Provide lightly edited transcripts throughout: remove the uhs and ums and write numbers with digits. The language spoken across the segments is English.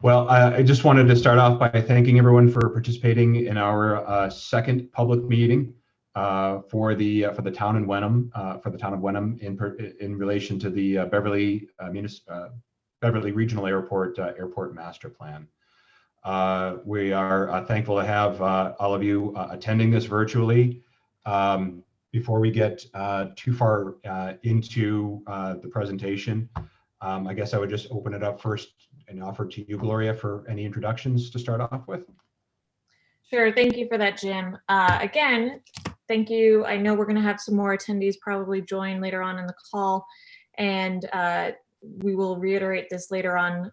Well, I just wanted to start off by thanking everyone for participating in our second public meeting for the town of Wenham in relation to the Beverly Regional Airport Master Plan. We are thankful to have all of you attending this virtually. Before we get too far into the presentation, I guess I would just open it up first and offer to you, Gloria, for any introductions to start off with. Sure, thank you for that, Jim. Again, thank you. I know we're going to have some more attendees probably join later on in the call, and we will reiterate this later on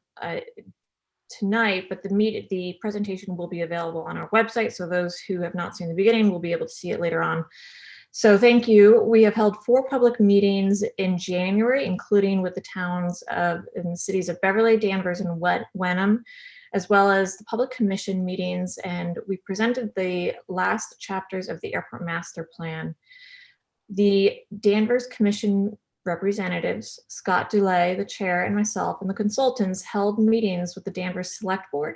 tonight, but the presentation will be available on our website, so those who have not seen the beginning will be able to see it later on. So thank you. We have held 4 public meetings in January, including with the towns in the cities of Beverly, Danvers, and Wenham, as well as the public commission meetings, and we presented the last chapters of the Airport Master Plan. The Danvers Commission representatives, Scott Dulay, the chair, and myself, and the consultants held meetings with the Danvers Select Board,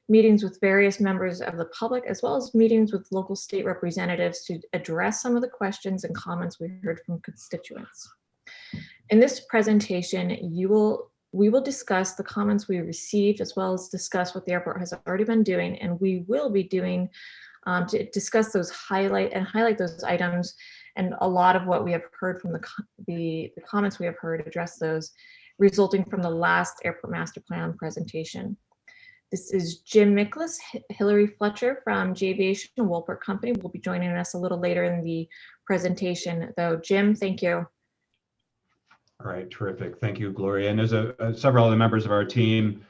meetings with various members of the public, as well as meetings with local state representatives to address some of the questions and comments we heard from constituents. In this presentation, we will discuss the comments we received, as well as discuss what the airport has already been doing, and we will be doing to discuss those highlight those items, and a lot of what we have heard from the comments we have heard address those, resulting from the last Airport Master Plan presentation. This is Jim Miklas. Hillary Fletcher from Aviation and Woolport Company will be joining us a little later in the presentation, though. Jim, thank you. All right, terrific. Thank you, Gloria. And there's several other members of our team,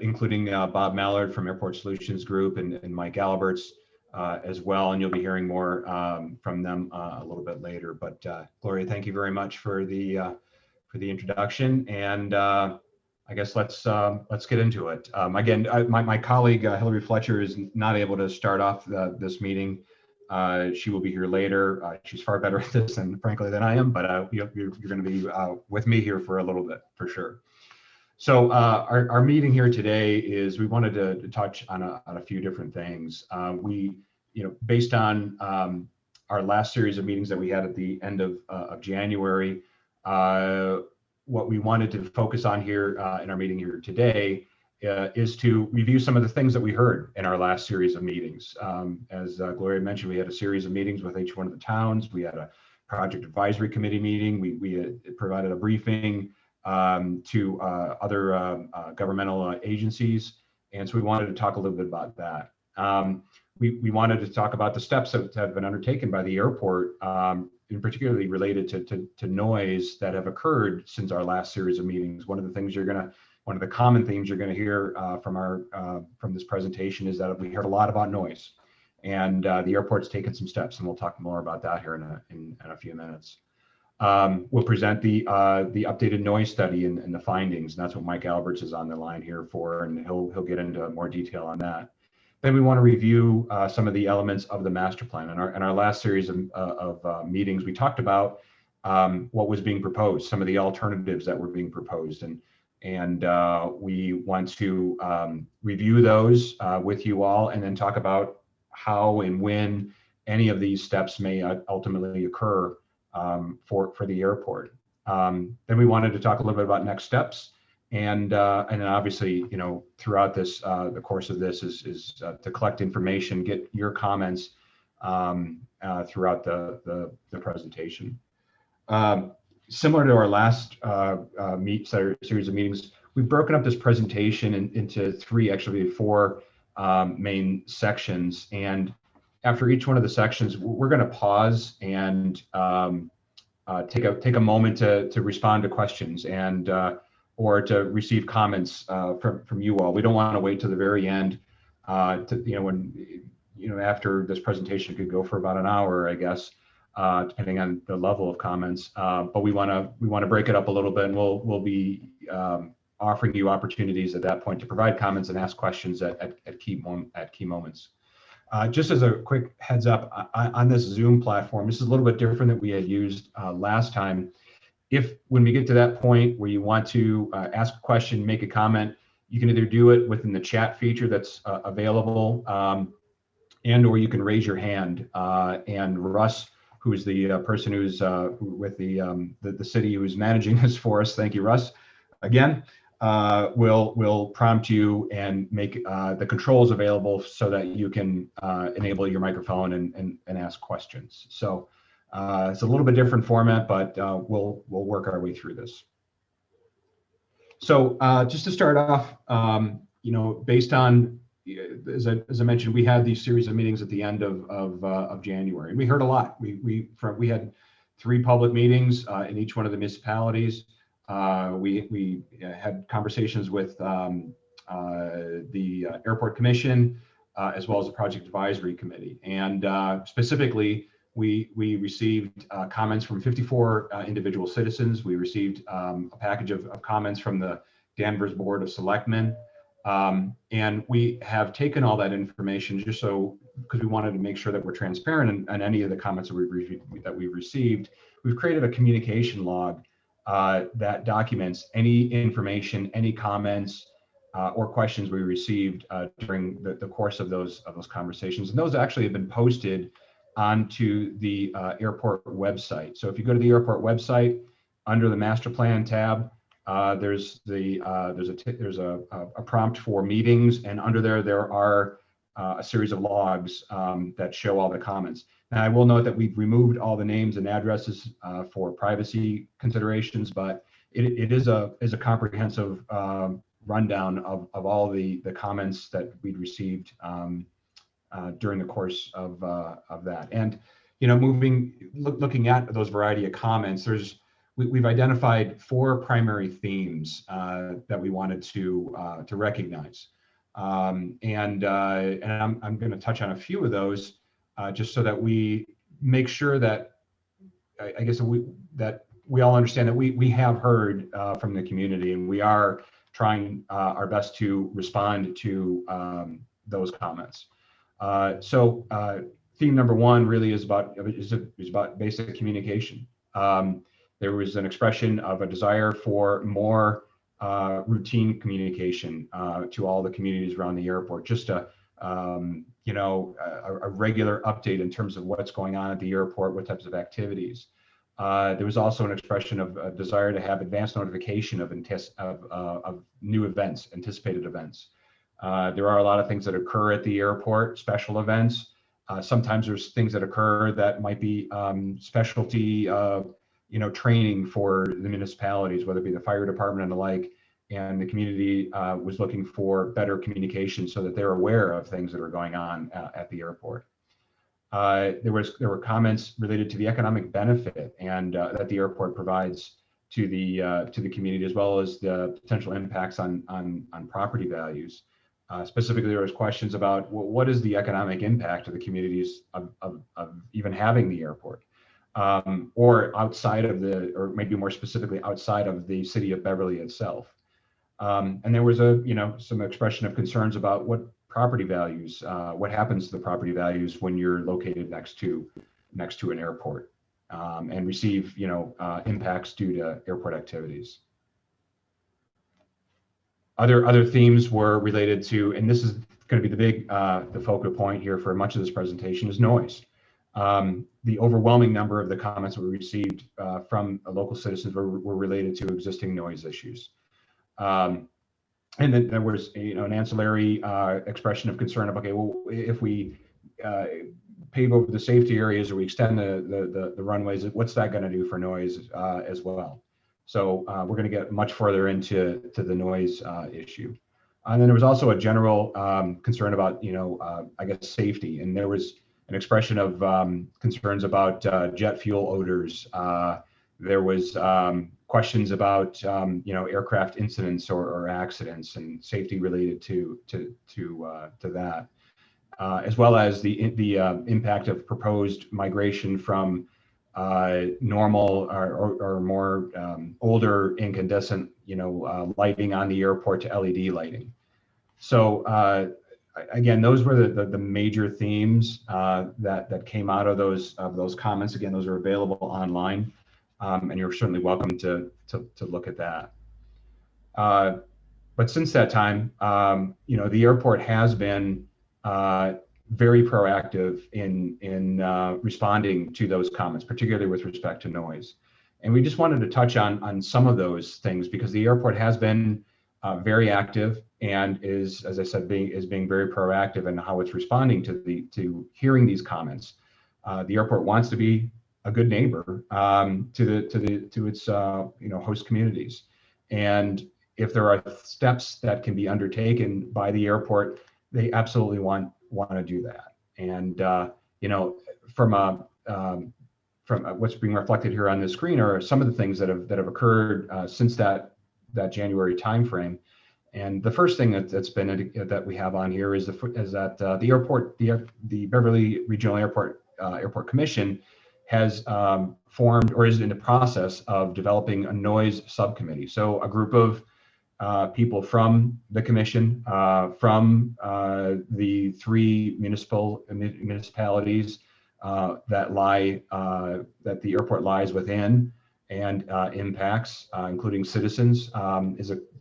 including Bob Mallard from Airport Solutions Group and Mike Alberts as well. And you'll be hearing more from them a little bit later. But Gloria, thank you very much for the introduction. And I guess let's get into it. Again, my colleague Hillary Fletcher is not able to start off this meeting. She will be here later. She's far better at this, frankly, than I am. But you're going to be with me here for a little bit, for sure. So our meeting here today is we wanted to touch on a few different things. Based on our last series of meetings that we had at the end of January. What we wanted to focus on here in our meeting here today is to review some of the things that we heard in our last series of meetings. As Gloria mentioned, we had a series of meetings with each one of the towns. We had a project advisory committee meeting. We provided a briefing to other governmental agencies. And so we wanted to talk a little bit about that. We wanted to talk about the steps that have been undertaken by the airport, in particularly related to noise that have occurred since our last series of meetings. One of the common themes you're going to hear from this presentation is that we heard a lot about noise, and the airport's taken some steps, and we'll talk more about that here in a few minutes. We'll present the updated noise study and the findings, and that's what Mike Alberts is on the line here for, and he'll get into more detail on that. Then we want to review some of the elements of the master plan. In our last series of meetings, we talked about what was being proposed, some of the alternatives that were being proposed, and we want to review those with you all, and then talk about how and when any of these steps may ultimately occur for the airport. Then we wanted to talk a little bit about next steps. And then obviously, throughout this, the course of this is to collect information, get your comments throughout the presentation. Similar to our last series of meetings, we've broken up this presentation into four main sections. And after each one of the sections, we're going to pause and take a moment to respond to questions and or to receive comments from you all. We don't want to wait to the very end after this presentation could go for about an hour, I guess, depending on the level of comments. But we want to break it up a little bit, and we'll be offering you opportunities at that point to provide comments and ask questions at key moments. Just as a quick heads up on this Zoom platform, this is a little bit different than we had used last time. When we get to that point where you want to ask a question, make a comment, You can either do it within the chat feature that's available, and or you can raise your hand. And Russ, who is the person who's with the city who's managing this for us, thank you, Russ, again, will prompt you and make the controls available so that you can enable your microphone and ask questions. So it's a little bit different format, but we'll work our way through this. So just to start off, based on, as I mentioned, we had these series of meetings at the end of January, and we heard a lot. We had 3 public meetings in each one of the municipalities. We had conversations with the Airport Commission, as well as the Project Advisory Committee, and specifically, we received comments from 54 individual citizens. We received a package of comments from the Danvers Board of Selectmen. And we have taken all that information just because we wanted to make sure that we're transparent on any of the comments that we've received. We've created a communication log that documents any information, any comments, or questions we received during the course of those conversations. And those actually have been posted onto the airport website. So if you go to the airport website, under the master plan tab, there's a prompt for meetings, and under there are a series of logs that show all the comments. Now I will note that we've removed all the names and addresses for privacy considerations, but it is a comprehensive rundown of all the comments that we'd received during the course of that. And looking at those variety of comments, we've identified 4 primary themes that we wanted to recognize, and I'm going to touch on a few of those just so that we make sure that that we all understand that we have heard from the community, and we are trying our best to respond to those comments. So theme number 1 really is about basic communication. There was an expression of a desire for more routine communication to all the communities around the airport, just a regular update in terms of what's going on at the airport, what types of activities. There was also an expression of a desire to have advanced notification of new events, anticipated events. There are a lot of things that occur at the airport, special events. Sometimes there's things that occur that might be specialty, training for the municipalities, whether it be the fire department and the like. And the community was looking for better communication so that they're aware of things that are going on at the airport. There were comments related to the economic benefit and that the airport provides to the community, as well as the potential impacts on property values. Specifically, there was questions about what is the economic impact of the communities of even having the airport, or outside of or maybe more specifically outside of the city of Beverly itself. And there was some expression of concerns about what property values, what happens to the property values when you're located next to an airport, and receive impacts due to airport activities. Other themes were related to, and this is going to be the focal point here for much of this presentation, is noise. The overwhelming number of the comments we received from local citizens were related to existing noise issues. And then there was an ancillary expression of concern of, okay, well, if we pave over the safety areas or we extend the runways, what's that going to do for noise as well? So we're going to get much further into the noise issue. And then there was also a general concern about, I guess, safety. And there was an expression of concerns about jet fuel odors. There was questions about, aircraft incidents or accidents and safety related to that, as well as the impact of proposed migration from normal or more older incandescent, lighting on the airport to LED lighting. So again, those were the major themes that came out of those comments. Again, those are available online, and you're certainly welcome to look at that. but since that time, the airport has been very proactive in responding to those comments, particularly with respect to noise. And we just wanted to touch on some of those things because the airport has been very active and is, as I said, being very proactive in how it's responding to hearing these comments. The airport wants to be a good neighbor to its host communities, and if there are steps that can be undertaken by the airport, they absolutely want to do that. And from what's being reflected here on the screen are some of the things that have occurred since that January timeframe. And the first thing that we have on here is that the airport, the Beverly Regional Airport Commission has formed or is in the process of developing a noise subcommittee. So a group of people from the commission, from the three municipalities that the airport lies within and impacts, including citizens.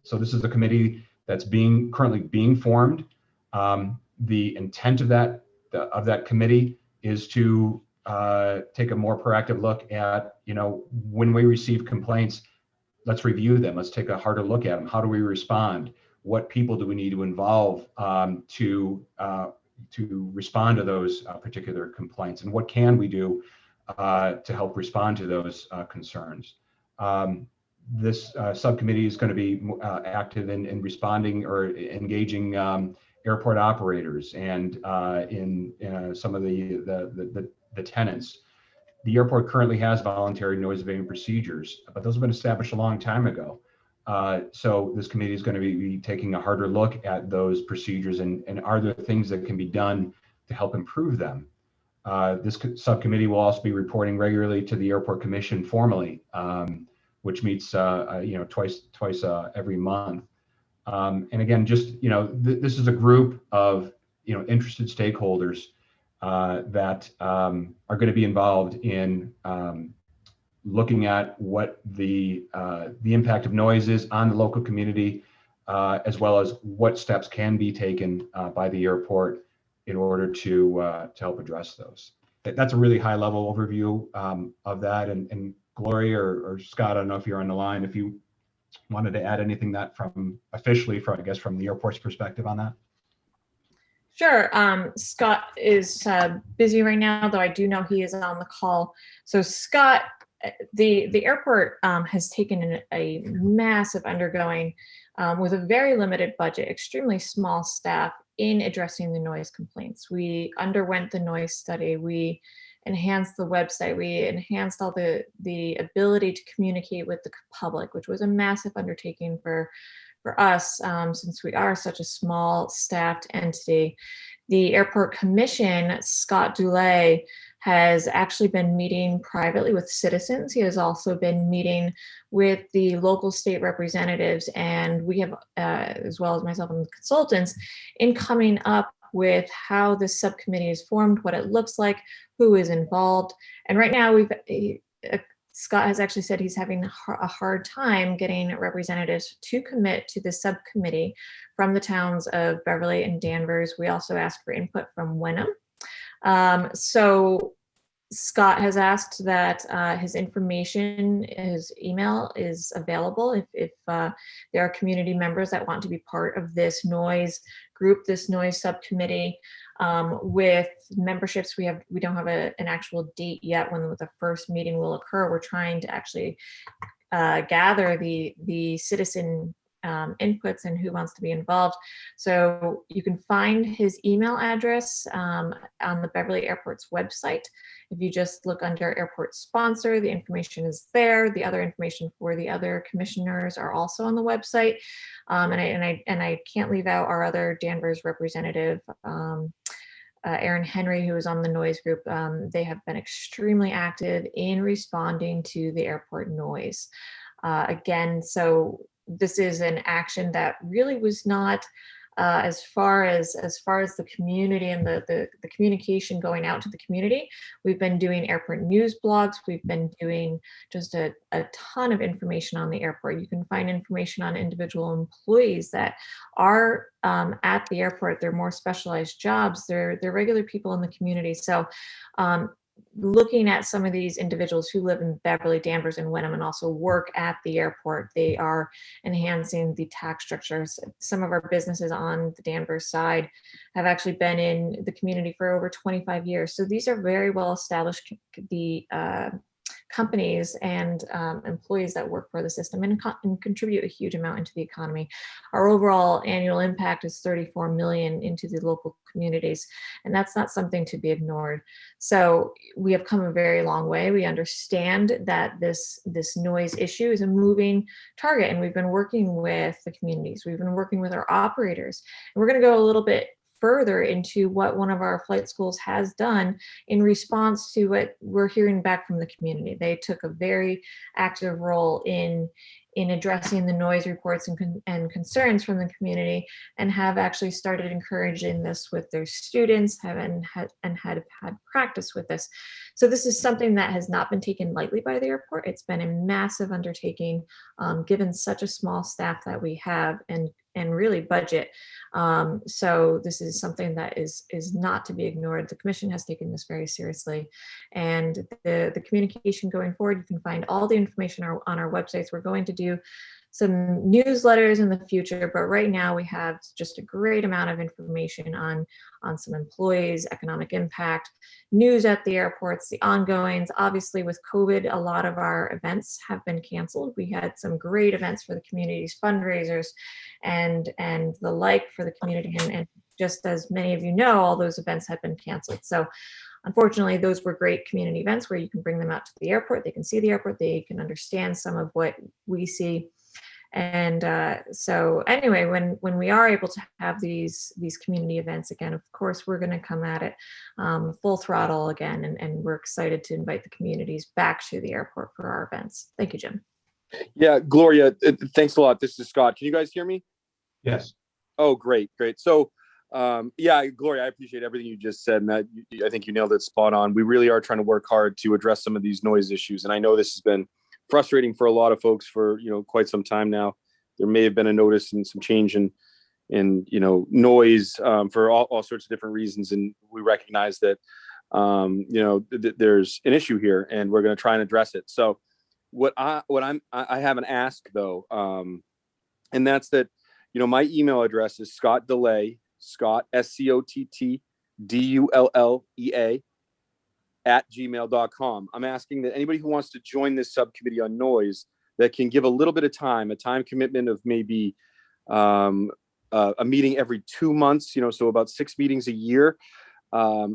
So this is a committee that's currently being formed. The intent of that committee is to take a more proactive look at, when we receive complaints, let's review them. Let's take a harder look at them. How do we respond? What people do we need to involve to respond to those particular complaints? And what can we do to help respond to those concerns? This subcommittee is going to be active in responding or engaging airport operators and in some of the tenants. The airport currently has voluntary noise abatement procedures, but those have been established a long time ago. So this committee is going to be taking a harder look at those procedures and are there things that can be done to help improve them. This subcommittee will also be reporting regularly to the Airport Commission formally, which meets twice every month. And again, just this is a group of interested stakeholders that are going to be involved in looking at what the impact of noise is on the local community, as well as what steps can be taken by the airport in order to help address those. That's a really high level overview of that. And Gloria or Scott, I don't know if you're on the line, if you wanted to add anything that from the airport's perspective on that. Sure. Scott is busy right now, though I do know he is on the call. So Scott, the airport has taken a massive undergoing with a very limited budget, extremely small staff in addressing the noise complaints. We underwent the noise study. We enhanced the website. We enhanced all the ability to communicate with the public, which was a massive undertaking for us, since we are such a small staffed entity. The Airport Commission, Scott Dulay, has actually been meeting privately with citizens. He has also been meeting with the local state representatives, and we have, as well as myself and the consultants, in coming up with how this subcommittee is formed, what it looks like, who is involved. And right now Scott has actually said he's having a hard time getting representatives to commit to the subcommittee from the towns of Beverly and Danvers. We also asked for input from Wenham. So Scott has asked that his information, his email is available if there are community members that want to be part of this noise group, this noise subcommittee. With memberships, we don't have an actual date yet when the first meeting will occur. We're trying to actually gather the citizen inputs and who wants to be involved. So you can find his email address on the Beverly Airport's website. If you just look under airport sponsor, the information is there. The other information for the other commissioners are also on the website. And I can't leave out our other Danvers representative, Aaron Henry, who is on the noise group. They have been extremely active in responding to the airport noise. Again, so this is an action that really was not as far as the community and the communication going out to the community, we've been doing airport news blogs. We've been doing just a ton of information on the airport. You can find information on individual employees that are at the airport. They're more specialized jobs. They're regular people in the community. So looking at some of these individuals who live in Beverly, Danvers, and Wenham, and also work at the airport, they are enhancing the tax structures. Some of our businesses on the Danvers side have actually been in the community for over 25 years. So these are very well established companies and employees that work for the system and contribute a huge amount into the economy. Our overall annual impact is 34 million into the local communities, and that's not something to be ignored. So we have come a very long way. We understand that this noise issue is a moving target, and we've been working with the communities. We've been working with our operators, and we're going to go a little bit further into what one of our flight schools has done in response to what we're hearing back from the community. They took a very active role in addressing the noise reports and concerns from the community, and have actually started encouraging this with their students, had practice with this. So this is something that has not been taken lightly by the airport. It's been a massive undertaking, given such a small staff that we have and really budget. So this is something that is not to be ignored. The commission has taken this very seriously, and the communication going forward, you can find all the information on our websites. We're going to do some newsletters in the future, but right now we have just a great amount of information on some employees, economic impact, news at the airports, the ongoings. Obviously with COVID, a lot of our events have been canceled. We had some great events for the community's fundraisers and the like for the community. And just as many of you know, all those events have been canceled. So unfortunately, those were great community events where you can bring them out to the airport. They can see the airport. They can understand some of what we see. And so anyway, when we are able to have these community events again, of course, we're going to come at it full throttle again. And we're excited to invite the communities back to the airport for our events. Thank you, Jim. Yeah, Gloria, thanks a lot. This is Scott. Can you guys hear me? Yes. Oh, great. So, yeah, Gloria, I appreciate everything you just said, and that I think you nailed it spot on. We really are trying to work hard to address some of these noise issues, and I know this has been frustrating for a lot of folks for quite some time now. There may have been a notice and some change in noise for all sorts of different reasons, and we recognize that there's an issue here, and we're going to try and address it. So I have an ask though, and that's that my email address is Scott Delay, Scott SCOTTDULLEA @gmail.com. I'm asking that anybody who wants to join this subcommittee on noise that can give a little bit of time, a time commitment of maybe a meeting every 2 months, so about 6 meetings a year.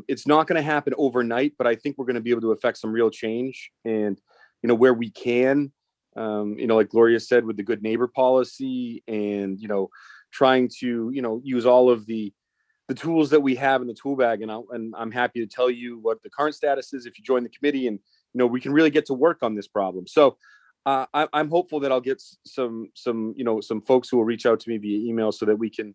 It's not going to happen overnight, but I think we're going to be able to affect some real change. And, where we can, like Gloria said, with the good neighbor policy and, trying to, use all of the tools that we have in the tool bag. And I'm happy to tell you what the current status is if you join the committee, and, we can really get to work on this problem. So I'm hopeful that I'll get some folks who will reach out to me via email so that we can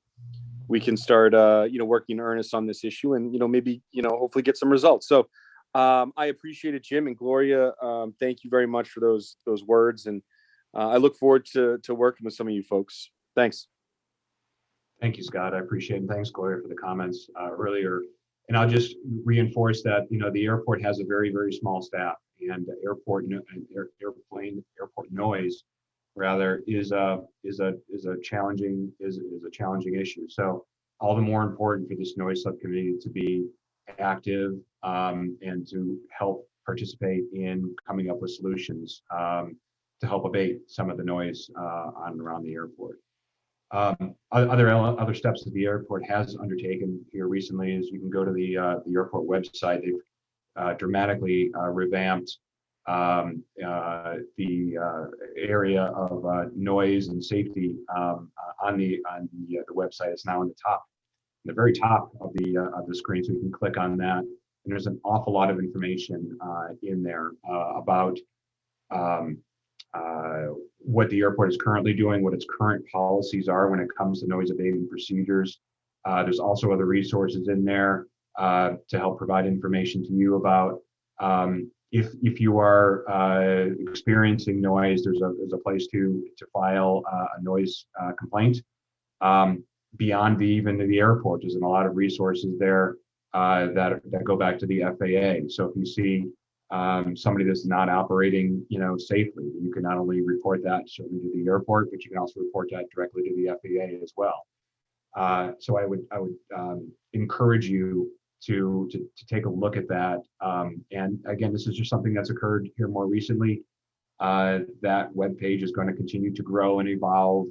start, working in earnest on this issue and, maybe, hopefully get some results. So I appreciate it, Jim and Gloria. Thank you very much for those words. And I look forward to working with some of you folks. Thanks. Thank you, Scott. I appreciate it. Thanks, Gloria, for the comments earlier. And I'll just reinforce that, the airport has a very, very small staff, and airport noise rather is a challenging issue. So all the more important for this noise subcommittee to be active and to help participate in coming up with solutions to help abate some of the noise on and around the airport. Other steps that the airport has undertaken here recently is you can go to the airport website. They've dramatically revamped the area of noise and safety on the website. It's now on the very top of the screen, so you can click on that. And there's an awful lot of information in there about what the airport is currently doing, what its current policies are when it comes to noise abating procedures. There's also other resources in there to help provide information to you about if you are experiencing noise. There's a place to file a noise complaint. Beyond even the airport, there's a lot of resources there that go back to the FAA. So if you see somebody that's not operating, safely, you can not only report that certainly to the airport, but you can also report that directly to the FAA as well. So I would encourage you to take a look at that. And again, this is just something that's occurred here more recently. That webpage is going to continue to grow and evolve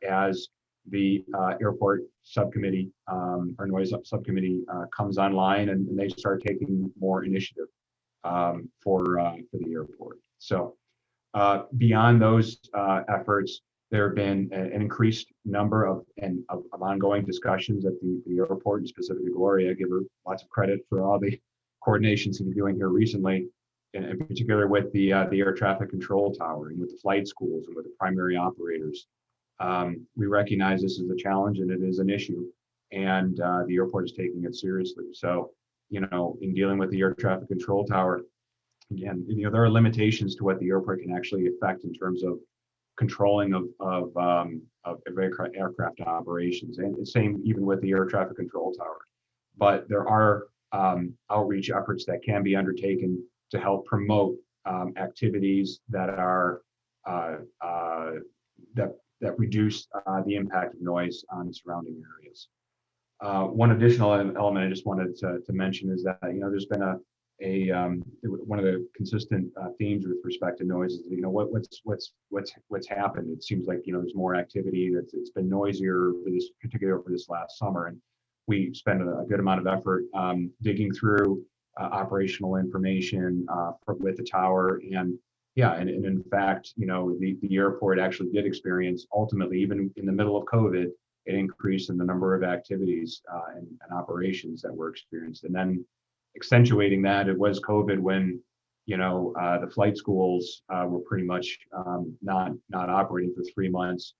as the airport subcommittee or noise subcommittee comes online and they start taking more initiative for the airport. So beyond those efforts, there have been an increased number of ongoing discussions at the airport, and specifically Gloria. I give her lots of credit for all the coordination she's been doing here recently, and in particular with the air traffic control tower and with the flight schools and with the primary operators. We recognize this is a challenge and it is an issue, and the airport is taking it seriously. So, in dealing with the air traffic control tower, again, there are limitations to what the airport can actually affect in terms of controlling of aircraft operations, and the same even with the air traffic control tower. But there are outreach efforts that can be undertaken to help promote activities that are that reduce the impact of noise on surrounding areas. One additional element I just wanted to mention is that there's been one of the consistent themes with respect to noise is what's happened. It seems like there's more activity. It's been noisier for this last summer, and we spend a good amount of effort digging through operational information with the tower. And in fact, the airport actually did experience, ultimately, even in the middle of COVID, an increase in the number of activities and operations that were experienced. And then accentuating that, it was COVID when the flight schools were pretty much not operating for 3 months.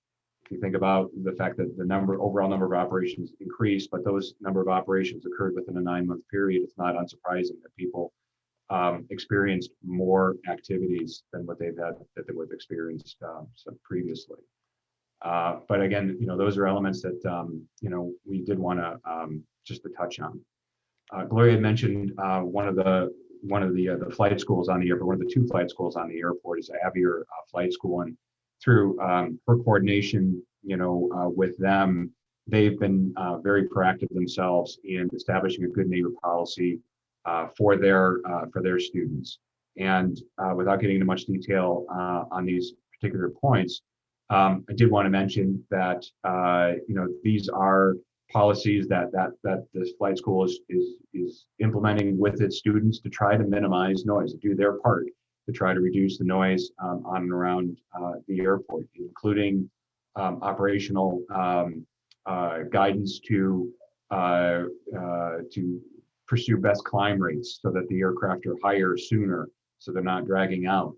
If you think about the fact that the overall number of operations increased, but those number of operations occurred within a 9-month period, it's not unsurprising that people experienced more activities than what they've experienced previously. But again, those are elements that we did want to just to touch on. Gloria had mentioned one of the flight schools on the airport. One of the 2 flight schools on the airport is Aviation Flight School, and through her coordination, with them, they've been very proactive themselves in establishing a good neighbor policy for their students. And without getting into much detail on these particular points, I did want to mention that these are policies that this flight school is implementing with its students to try to minimize noise, to do their part to try to reduce the noise on and around the airport, including operational guidance to pursue best climb rates so that the aircraft are higher sooner, so they're not dragging out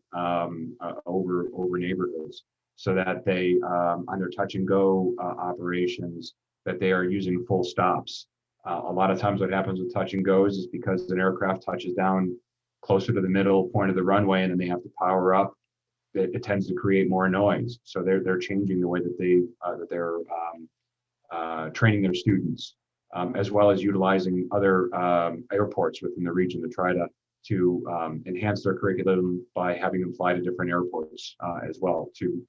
over neighborhoods, so that they on their touch and go operations, that they are using full stops. A lot of times what happens with touch and goes is because an aircraft touches down closer to the middle point of the runway and then they have to power up, it tends to create more noise. So they're changing the way that they're training their students, as well as utilizing other airports within the region to try to enhance their curriculum by having them fly to different airports as well, to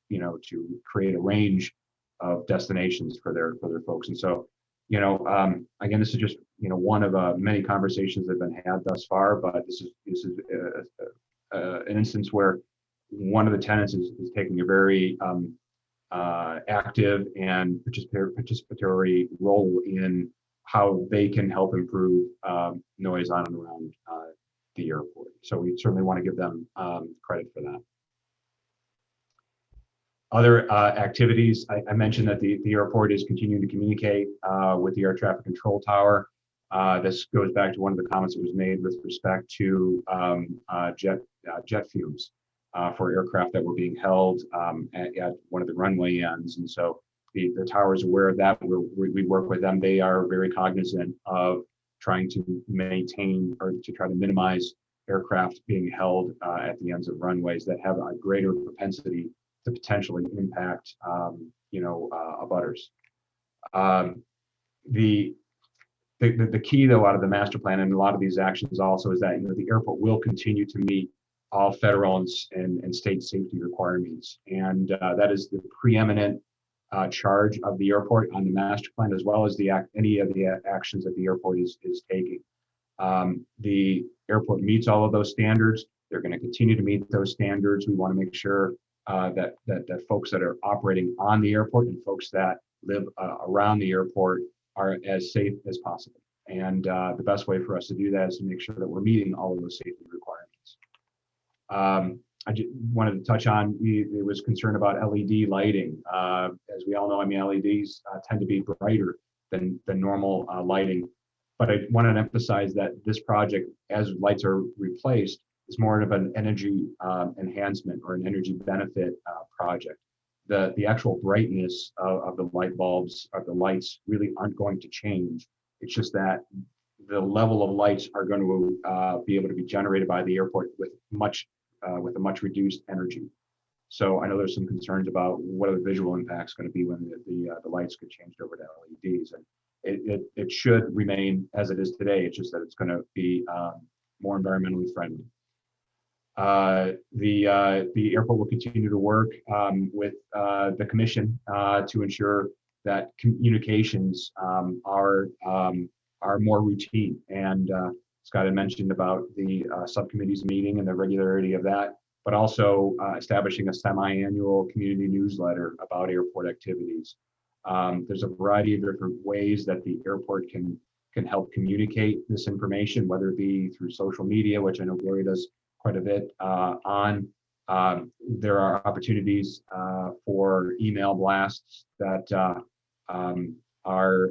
create a range of destinations for their folks. And so, again, this is just one of many conversations that have been had thus far, but this is an instance where one of the tenants is taking a very active and participatory role in how they can help improve noise on and around the airport. So we certainly want to give them credit for that. Other activities, I mentioned that the airport is continuing to communicate with the air traffic control tower. This goes back to one of the comments that was made with respect to jet fumes. for aircraft that were being held at one of the runway ends. And so the tower is aware of that. We work with them. They are very cognizant of trying to maintain or to try to minimize aircraft being held at the ends of runways that have a greater propensity to potentially impact, abutters. The key, though, out of the master plan and a lot of these actions also is that the airport will continue to meet all federal and state safety requirements, and that is the preeminent charge of the airport on the master plan, as well as any of the actions that the airport is taking. The airport meets all of those standards. They're going to continue to meet those standards. We want to make sure that folks that are operating on the airport and folks that live around the airport are as safe as possible. And the best way for us to do that is to make sure that we're meeting all of those safety requirements. I just wanted to touch on, it was concerned about LED lighting. As we all know, LEDs tend to be brighter than normal lighting. But I wanted to emphasize that this project, as lights are replaced, is more of an energy enhancement or an energy benefit project. The actual brightness of the light bulbs, of the lights, really aren't going to change. It's just that the level of lights are going to be able to be generated by the airport with a much reduced energy. So I know there's some concerns about what are the visual impacts going to be when the lights get changed over to LEDs, and it should remain as it is today. It's just that it's going to be more environmentally friendly. The airport will continue to work with the commission to ensure that communications are more routine. And Scott had mentioned about the subcommittee's meeting and the regularity of that, but also establishing a semi-annual community newsletter about airport activities. There's a variety of different ways that the airport can help communicate this information, whether it be through social media, which I know Gloria does quite a bit on. There are opportunities for email blasts that are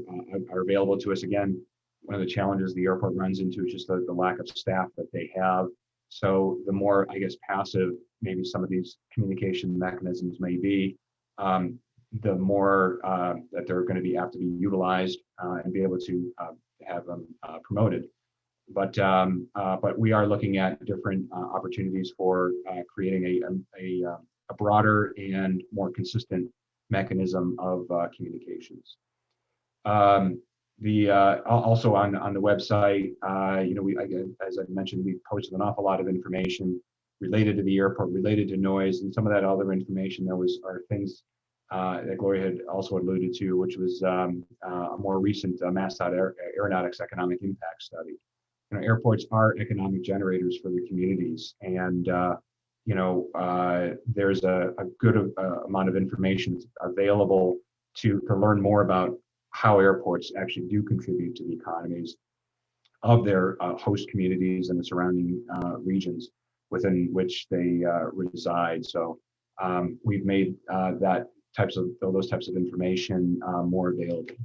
available to us. Again, one of the challenges the airport runs into is just the lack of staff that they have. So the more, I guess, passive maybe some of these communication mechanisms may be, the more that they're going to have to be utilized and be able to have them promoted. But we are looking at different opportunities for creating a broader and more consistent mechanism of communications. Also on the website, as I mentioned, we posted an awful lot of information related to the airport, related to noise, and some of that other information are things that Gloria had also alluded to, which was a more recent Massdot Aeronautics economic impact study. Airports are economic generators for the communities, and there's a good amount of information available to learn more about how airports actually do contribute to the economies of their host communities and the surrounding regions within which they reside. So we've made those types of information more available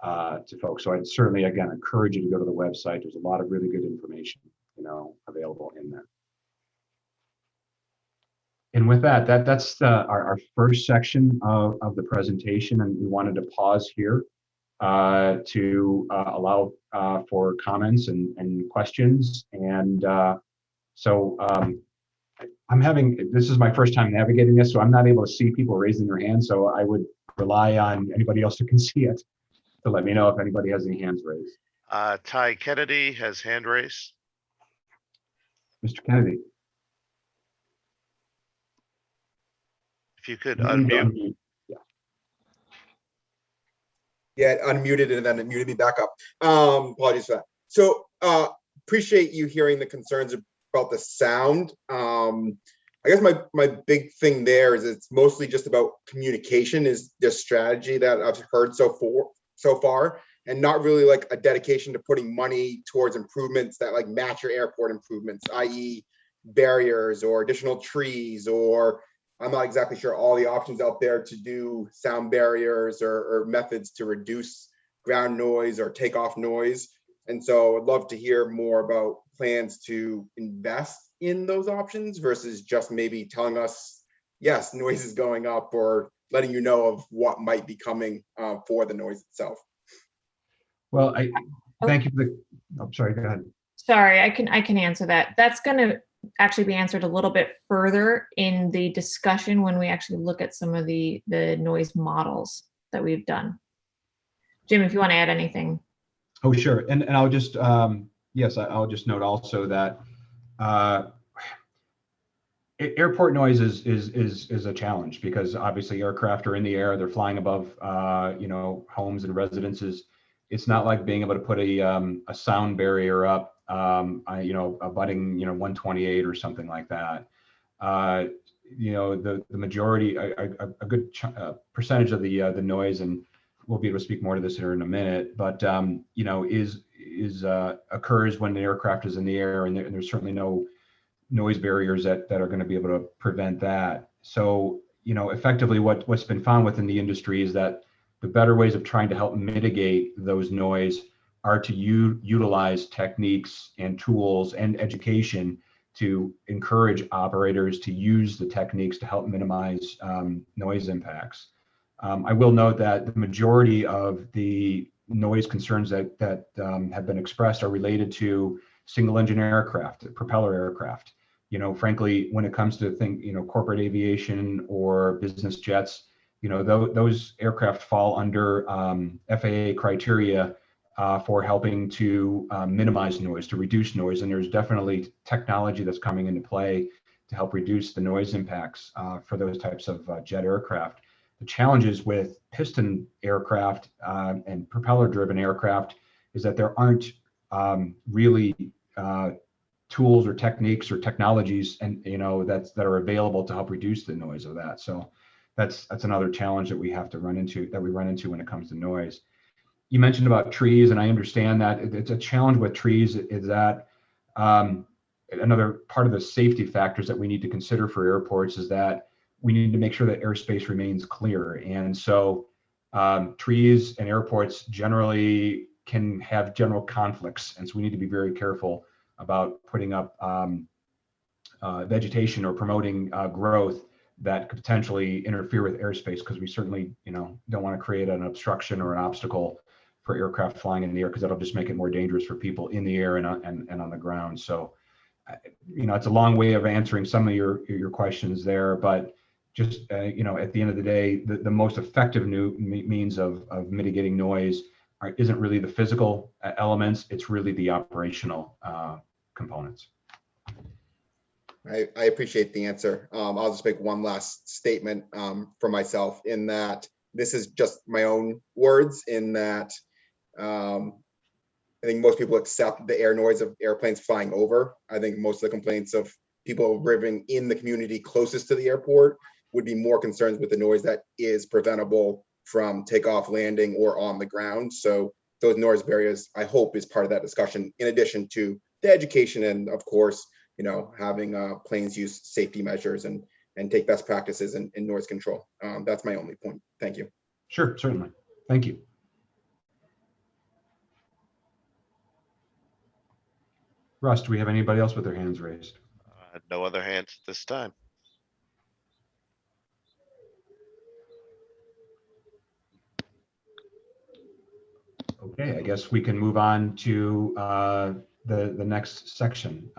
to folks. So I'd certainly, again, encourage you to go to the website. There's a lot of really good information, available in there. And with that's our first section of the presentation, and we wanted to pause here to allow for comments and questions. And so this is my first time navigating this, so I'm not able to see people raising their hands. So I would rely on anybody else who can see it to let me know if anybody has any hands raised. Ty Kennedy has hand raised. Mr. Kennedy. If you could unmute. Yeah, unmuted and then it muted me back up. Apologies for that. So appreciate you hearing the concerns about the sound. I guess my big thing there is it's mostly just about communication is the strategy that I've heard so far, and not really like a dedication to putting money towards improvements that like match your airport improvements, i.e. barriers or additional trees, or I'm not exactly sure all the options out there to do sound barriers or methods to reduce ground noise or takeoff noise. And so I'd love to hear more about plans to invest in those options versus just maybe telling us, yes, noise is going up, or letting you know of what might be coming for the noise itself? Well, thank you for the, I'm sorry, go ahead. Sorry, I can answer that. That's going to actually be answered a little bit further in the discussion when we actually look at some of the noise models that we've done. Jim, if you want to add anything. Oh, sure. And I'll just, yes, I'll just note also that airport noise is a challenge, because obviously aircraft are in the air, they're flying above, you know, homes and residences. It's not like being able to put a sound barrier up, you know, abutting, you know, 128 or something like that. You know, the majority, a good percentage of the noise, and we'll be able to speak more to this here in a minute, but you know, occurs when the aircraft is in the air, and there's certainly no noise barriers that are going to be able to prevent that. So, you know, effectively what's been found within the industry is that the better ways of trying to help mitigate those noise are to utilize techniques and tools and education to encourage operators to use the techniques to help minimize noise impacts. I will note that the majority of the noise concerns that have been expressed are related to single engine aircraft, propeller aircraft. You know, frankly, when it comes to you know, corporate aviation or business jets, you know, those aircraft fall under FAA criteria for helping to minimize noise, to reduce noise. And there's definitely technology that's coming into play to help reduce the noise impacts for those types of jet aircraft. The challenges with piston aircraft and propeller-driven aircraft is that there aren't really tools or techniques or technologies, and you know, that are available to help reduce the noise of that. So that's another challenge that we run into when it comes to noise. You mentioned about trees, and I understand that it's a challenge with trees. Is that another part of the safety factors that we need to consider for airports is that we need to make sure that airspace remains clear. And so trees and airports generally can have general conflicts. And so we need to be very careful about putting up vegetation or promoting growth that could potentially interfere with airspace, because we certainly, you know, don't want to create an obstruction or an obstacle for aircraft flying in the air, because that'll just make it more dangerous for people in the air and on the ground. So, you know, it's a long way of answering some of your questions there, but just, you know, at the end of the day, the most effective means of mitigating noise isn't really the physical elements, it's really the operational components. I appreciate the answer. I'll just make one last statement for myself, in that this is just my own words, in that I think most people accept the air noise of airplanes flying over. I think most of the complaints of people living in the community closest to the airport would be more concerns with the noise that is preventable from takeoff, landing, or on the ground. So those noise barriers, I hope, is part of that discussion, in addition to the education and, of course, you know, having planes use safety measures and take best practices in noise control. That's my only point. Thank you. Sure, certainly. Thank you. Russ, do we have anybody else with their hands raised? No other hands at this time. Okay, I guess we can move on to the next section.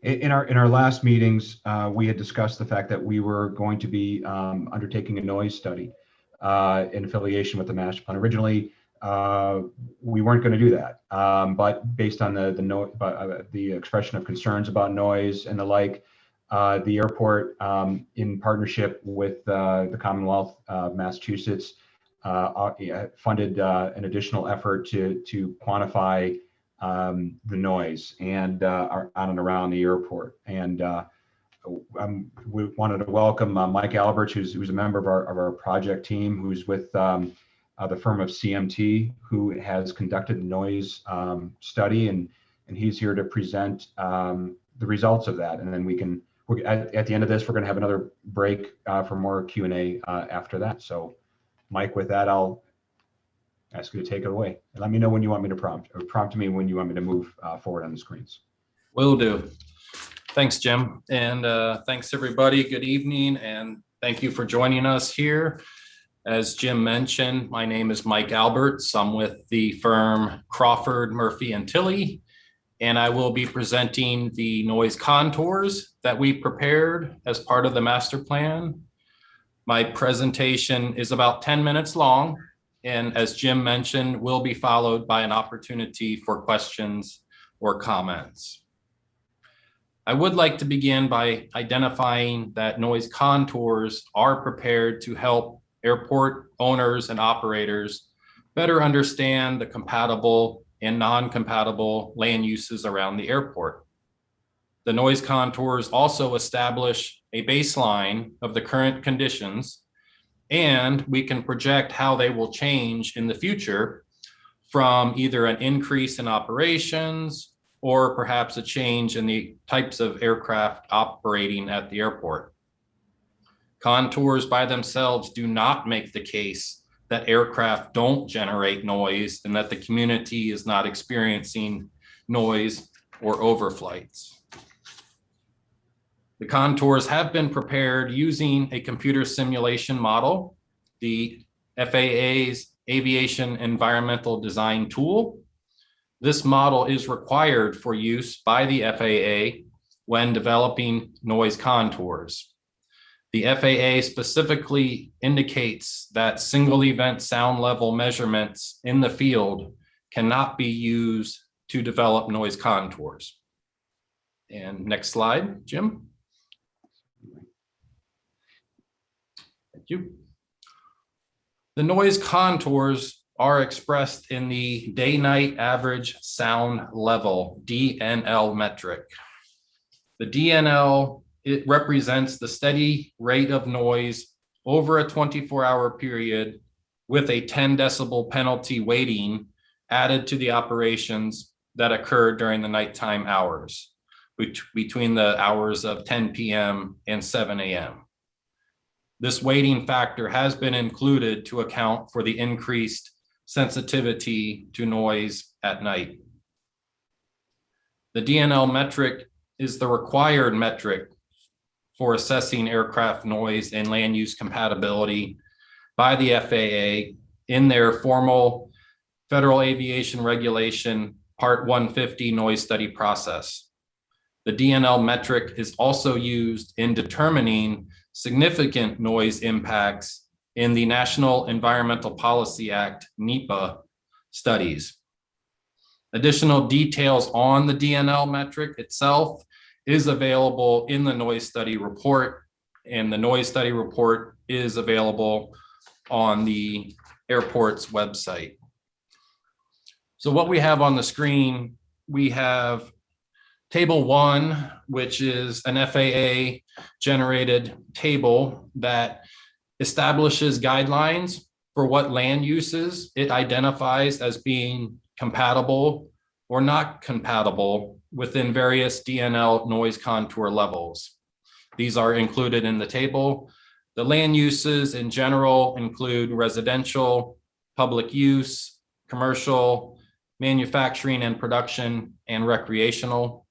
In our last meetings, we had discussed the fact that we were going to be undertaking a noise study in affiliation with the master plan. Originally, we weren't going to do that, but based on the expression of concerns about noise and the like, the airport, in partnership with the Commonwealth of Massachusetts, funded an additional effort to quantify the noise and on and around the airport. And we wanted to welcome Mike Alberts, who's a member of our project team, who's with the firm of CMT, who has conducted the noise study, and he's here to present the results of that. And then at the end of this, we're going to have another break for more Q&A after that. So, Mike, with that, I'll ask you to take it away. And let me know when you want me to prompt me when you want me to move forward on the screens. Will do. Thanks, Jim. And thanks, everybody. Good evening, and thank you for joining us here. As Jim mentioned, my name is Mike Alberts. I'm with the firm Crawford, Murphy, and Tilley, and I will be presenting the noise contours that we prepared as part of the master plan. My presentation is about 10 minutes long, and as Jim mentioned, will be followed by an opportunity for questions or comments. I would like to begin by identifying that noise contours are prepared to help airport owners and operators better understand the compatible and non-compatible land uses around the airport. The noise contours also establish a baseline of the current conditions, and we can project how they will change in the future from either an increase in operations or perhaps a change in the types of aircraft operating at the airport. Contours by themselves do not make the case that aircraft don't generate noise and that the community is not experiencing noise or overflights. The contours have been prepared using a computer simulation model, the FAA's Aviation Environmental Design Tool. This model is required for use by the FAA when developing noise contours. The FAA specifically indicates that single event sound level measurements in the field cannot be used to develop noise contours. And next slide, Jim. Thank you. The noise contours are expressed in the day-night average sound level, DNL metric. The DNL, it represents the steady rate of noise over a 24-hour period with a 10 decibel penalty weighting added to the operations that occur during the nighttime hours, between the hours of 10 p.m. and 7 a.m. This weighting factor has been included to account for the increased sensitivity to noise at night. The DNL metric is the required metric for assessing aircraft noise and land use compatibility by the FAA in their formal Federal Aviation Regulation Part 150 noise study process. The DNL metric is also used in determining significant noise impacts in the National Environmental Policy Act, NEPA, studies. Additional details on the DNL metric itself is available in the noise study report, and the noise study report is available on the airport's website. So what we have on the screen, we have Table 1, which is an FAA generated table that establishes guidelines for what land uses it identifies as being compatible or not compatible within various DNL noise contour levels. These are included in the table. The land uses in general include residential, public use, commercial, manufacturing and production, and recreational.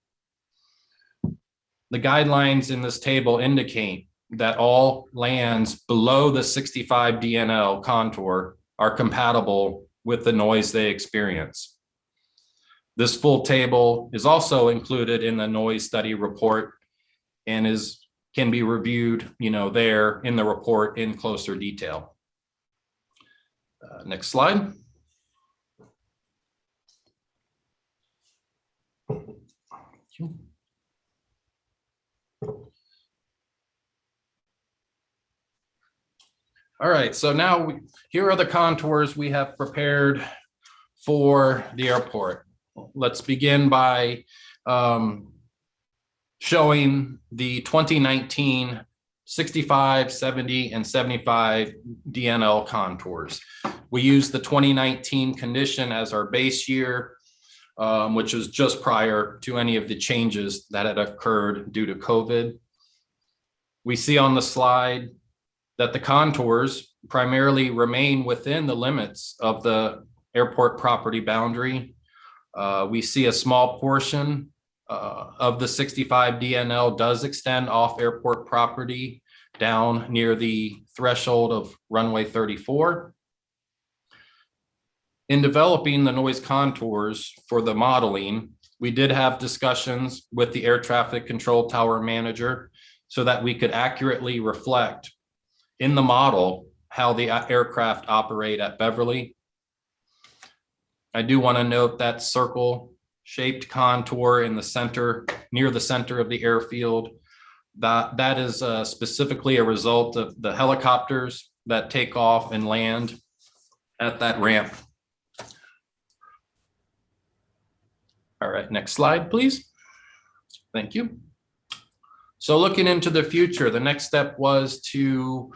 The guidelines in this table indicate that all lands below the 65 DNL contour are compatible with the noise they experience. This full table is also included in the noise study report and can be reviewed, there in the report in closer detail. Next slide. All right, so now here are the contours we have prepared for the airport. Let's begin by showing the 2019 65, 70, and 75 DNL contours. We use the 2019 condition as our base year, which was just prior to any of the changes that had occurred due to COVID. We see on the slide that the contours primarily remain within the limits of the airport property boundary. We see a small portion of the 65 DNL does extend off airport property down near the threshold of runway 34. In developing the noise contours for the modeling, we did have discussions with the air traffic control tower manager so that we could accurately reflect in the model how the aircraft operate at Beverly. I do want to note that circle-shaped contour in the center, near the center of the airfield, that is specifically a result of the helicopters that take off and land at that ramp. All right, next slide, please. Thank you. So looking into the future, the next step was to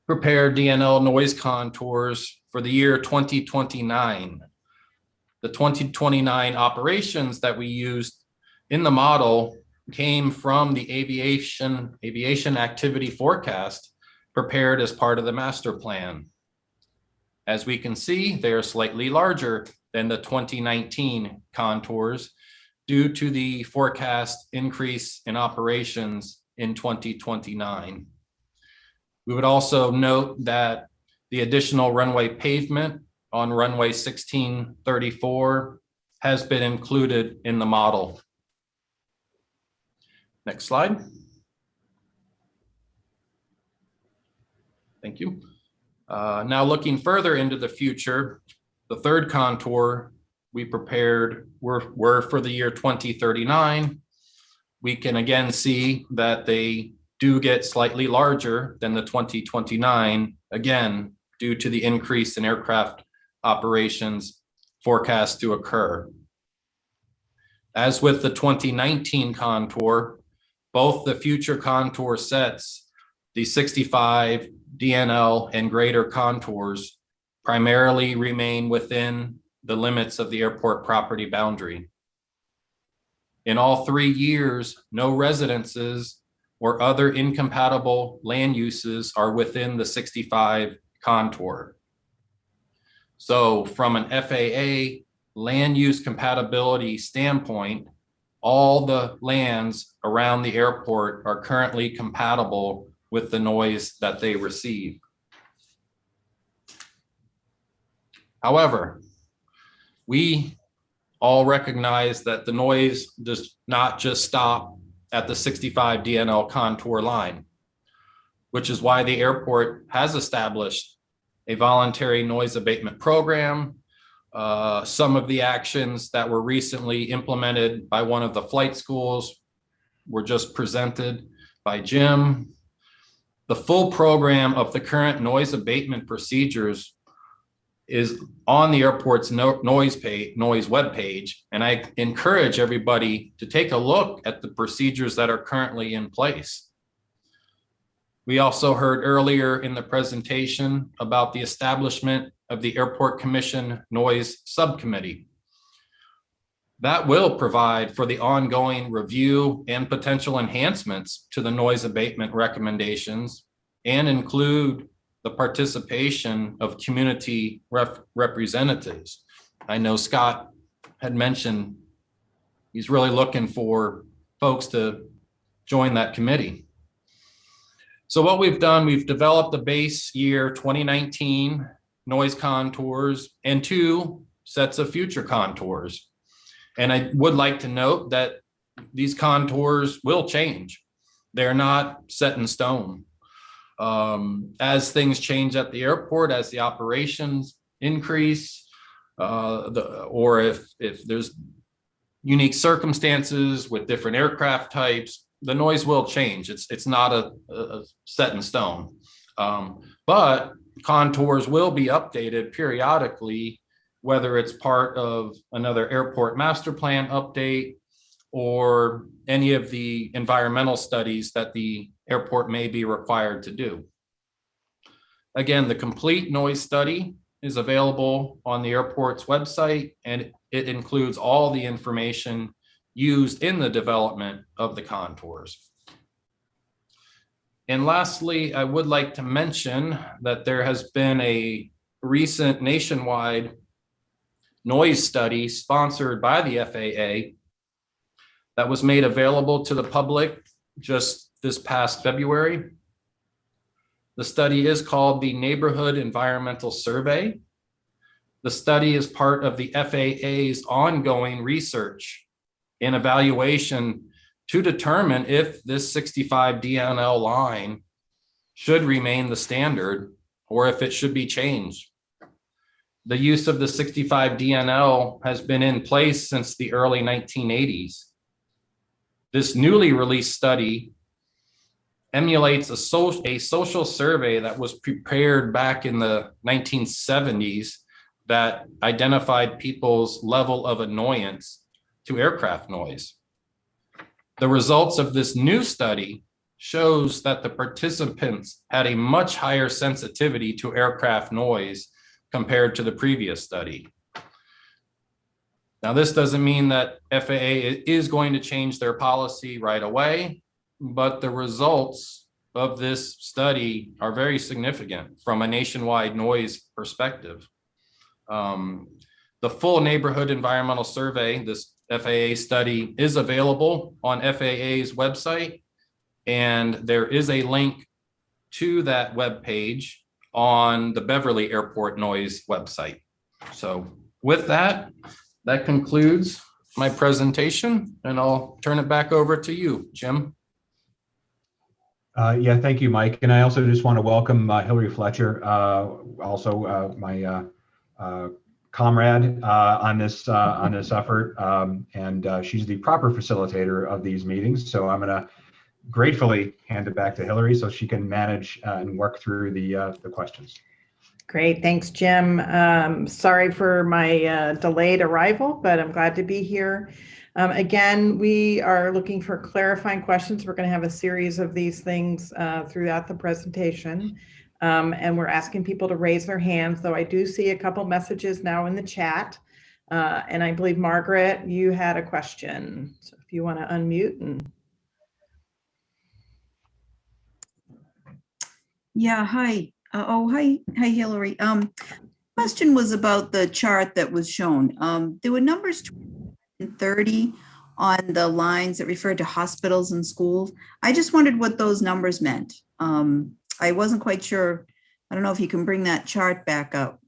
prepare DNL noise contours for the year 2029. The 2029 operations that we used in the model came from the aviation activity forecast prepared as part of the master plan. As we can see, they are slightly larger than the 2019 contours due to the forecast increase in operations in 2029. We would also note that the additional runway pavement on runway 1634 has been included in the model. Next slide. Thank you. Now looking further into the future, the third contour we prepared were for the year 2039. We can again see that they do get slightly larger than the 2029, again, due to the increase in aircraft operations forecast to occur. As with the 2019 contour, both the future contour sets, the 65 DNL and greater contours, primarily remain within the limits of the airport property boundary. In all 3 years, no residences or other incompatible land uses are within the 65 contour. So from an FAA land use compatibility standpoint, all the lands around the airport are currently compatible with the noise that they receive. However, we all recognize that the noise does not just stop at the 65 DNL contour line, which is why the airport has established a voluntary noise abatement program. Some of the actions that were recently implemented by one of the flight schools were just presented by Jim. The full program of the current noise abatement procedures is on the airport's noise webpage, and I encourage everybody to take a look at the procedures that are currently in place. We also heard earlier in the presentation about the establishment of the Airport Commission Noise Subcommittee. That will provide for the ongoing review and potential enhancements to the noise abatement recommendations and include the participation of community representatives. I know Scott had mentioned he's really looking for folks to join that committee. So what we've done, we've developed the base year 2019 noise contours and 2 sets of future contours. And I would like to note that these contours will change. They're not set in stone. As things change at the airport, as the operations increase, or if there's unique circumstances with different aircraft types, the noise will change. It's not a set in stone. But contours will be updated periodically, whether it's part of another airport master plan update or any of the environmental studies that the airport may be required to do. Again, the complete noise study is available on the airport's website, and it includes all the information used in the development of the contours. And lastly, I would like to mention that there has been a recent nationwide noise study sponsored by the FAA that was made available to the public just this past February. The study is called the Neighborhood Environmental Survey. The study is part of the FAA's ongoing research and evaluation to determine if this 65 DNL line should remain the standard or if it should be changed. The use of the 65 DNL has been in place since the early 1980s. This newly released study emulates a social survey that was prepared back in the 1970s that identified people's level of annoyance to aircraft noise. The results of this new study shows that the participants had a much higher sensitivity to aircraft noise compared to the previous study. Now, this doesn't mean that FAA is going to change their policy right away, but the results of this study are very significant from a nationwide noise perspective. The full neighborhood environmental survey, this FAA study, is available on FAA's website, and there is a link to that webpage on the Beverly Airport Noise website. So with that, that concludes my presentation, and I'll turn it back over to you, Jim. Yeah, thank you, Mike. And I also just want to welcome Hillary Fletcher, also my comrade on this effort, and she's the proper facilitator of these meetings. So I'm going to gratefully hand it back to Hillary so she can manage and work through the questions. Great, thanks, Jim. Sorry for my delayed arrival, but I'm glad to be here. Again, we are looking for clarifying questions. We're going to have a series of these things throughout the presentation. And we're asking people to raise their hands, though I do see a couple messages now in the chat. And I believe, Margaret, you had a question. So if you want to unmute. Yeah, hi. Hi, Hillary. Question was about the chart that was shown. There were numbers 20 and 30 on the lines that referred to hospitals and schools. I just wondered what those numbers meant. I wasn't quite sure. I don't know if you can bring that chart back up.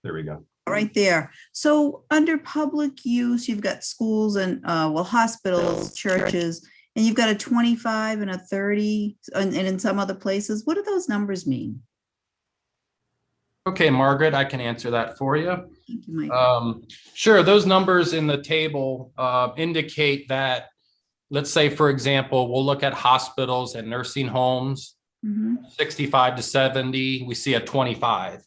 There we go. Right there. So under public use, you've got schools and hospitals, churches, and you've got a 25 and a 30, and in some other places. What do those numbers mean? Okay, Margaret, I can answer that for you. Thank you, Mike. Sure, those numbers in the table indicate that, let's say, for example, we'll look at hospitals and nursing homes. 65 to 70, we see a 25.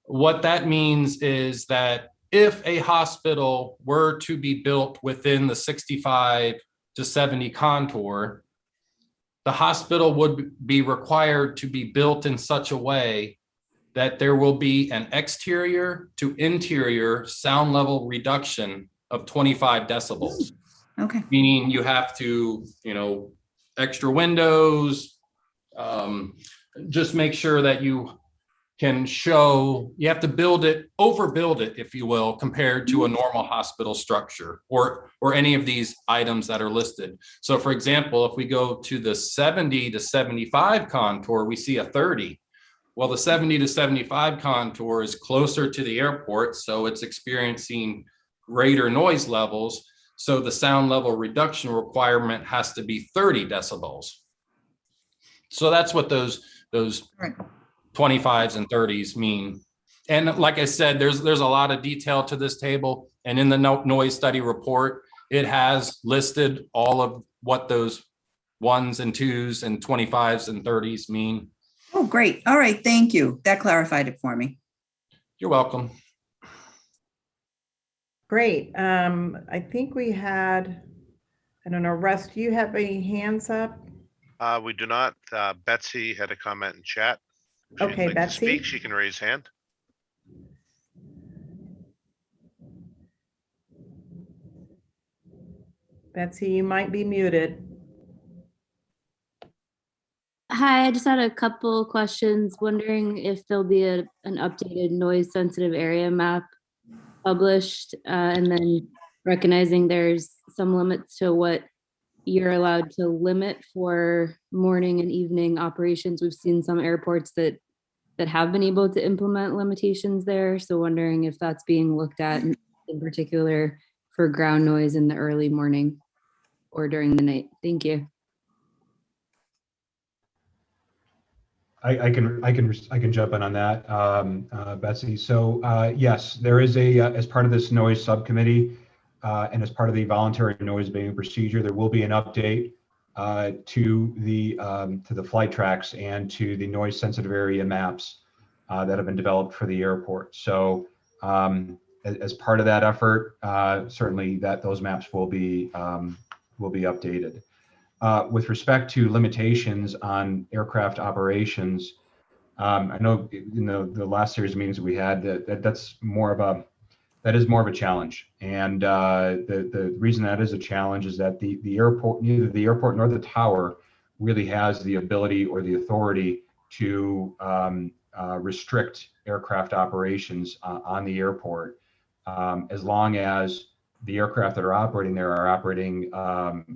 What that means is that if a hospital were to be built within the 65 to 70 contour, the hospital would be required to be built in such a way that there will be an exterior to interior sound level reduction of 25 decibels. Okay. Meaning you have to, extra windows, just make sure that you can show, you have to overbuild it, if you will, compared to a normal hospital structure or any of these items that are listed. So for example, if we go to the 70 to 75 contour, we see a 30. Well, the 70 to 75 contour is closer to the airport, so it's experiencing greater noise levels. So the sound level reduction requirement has to be 30 decibels. So that's what those 25s and 30s mean. And like I said, there's a lot of detail to this table, and in the noise study report, it has listed all of what those 1s and 2s and 25s and 30s mean. Oh, great. All right. Thank you. That clarified it for me. You're welcome. Great. I think we had, I don't know, Russ, do you have any hands up? We do not. Betsy had a comment in chat. If she'd Okay, like to Betsy. speak, she can raise hand. Betsy, you might be muted. Hi, I just had a couple questions. Wondering if there'll be an updated noise sensitive area map published, and then recognizing there's some limits to what you're allowed to limit for morning and evening operations. We've seen some airports that have been able to implement limitations there. So wondering if that's being looked at in particular for ground noise in the early morning or during the night. Thank you. I can jump in on that, Betsy. So yes, there is as part of this noise subcommittee and as part of the voluntary noise abatement procedure, there will be an update to the flight tracks and to the noise sensitive area maps that have been developed for the airport. So as part of that effort, certainly those maps will be updated. With respect to limitations on aircraft operations, I know the last series of meetings we had that is more of a challenge, and the reason that is a challenge is that the airport, neither the airport nor the tower, really has the ability or the authority to restrict aircraft operations on the airport, as long as the aircraft that are operating there are operating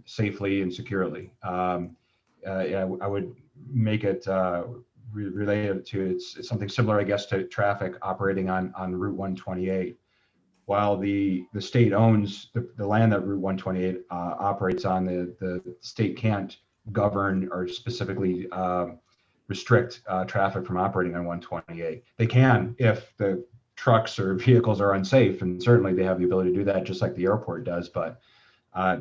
safely and securely. I would make it related to it's something similar, I guess, to traffic operating on Route 128. While the state owns the land that Route 128 operates on, the state can't govern or specifically restrict traffic from operating on 128. They can if the trucks or vehicles are unsafe, and certainly they have the ability to do that just like the airport does, but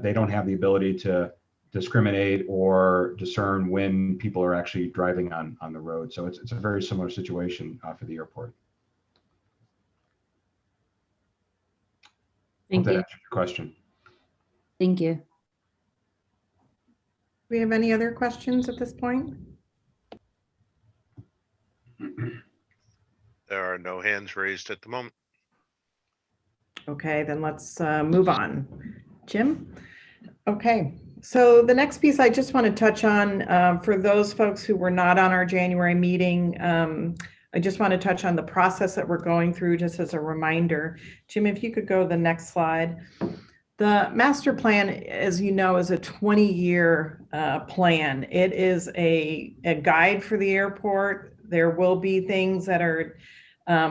they don't have the ability to discriminate or discern when people are actually driving on the road. So it's a very similar situation for the airport. Thank Hope that you. answers your question. Thank you. Do we have any other questions at this point? There are no hands raised at the moment. Okay, then let's move on. Jim? Okay, so the next piece I just want to touch on, for those folks who were not on our January meeting, I just want to touch on the process that we're going through just as a reminder. Jim, if you could go to the next slide. The master plan, as you know, is a 20-year plan. It is a guide for the airport. There will be things that are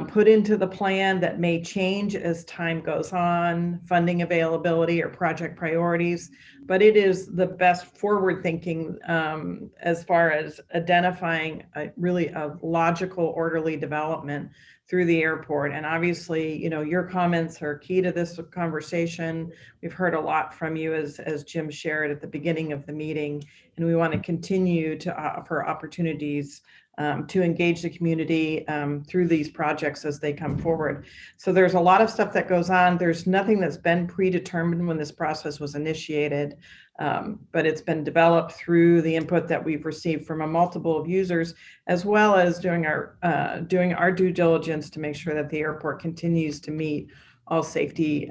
put into the plan that may change as time goes on, funding availability or project priorities, but it is the best forward thinking as far as identifying really a logical, orderly development through the airport. And obviously, your comments are key to this conversation. We've heard a lot from you as Jim shared at the beginning of the meeting, and we want to continue to offer opportunities to engage the community through these projects as they come forward. So there's a lot of stuff that goes on. There's nothing that's been predetermined when this process was initiated, but it's been developed through the input that we've received from a multiple of users, as well as doing our due diligence to make sure that the airport continues to meet all safety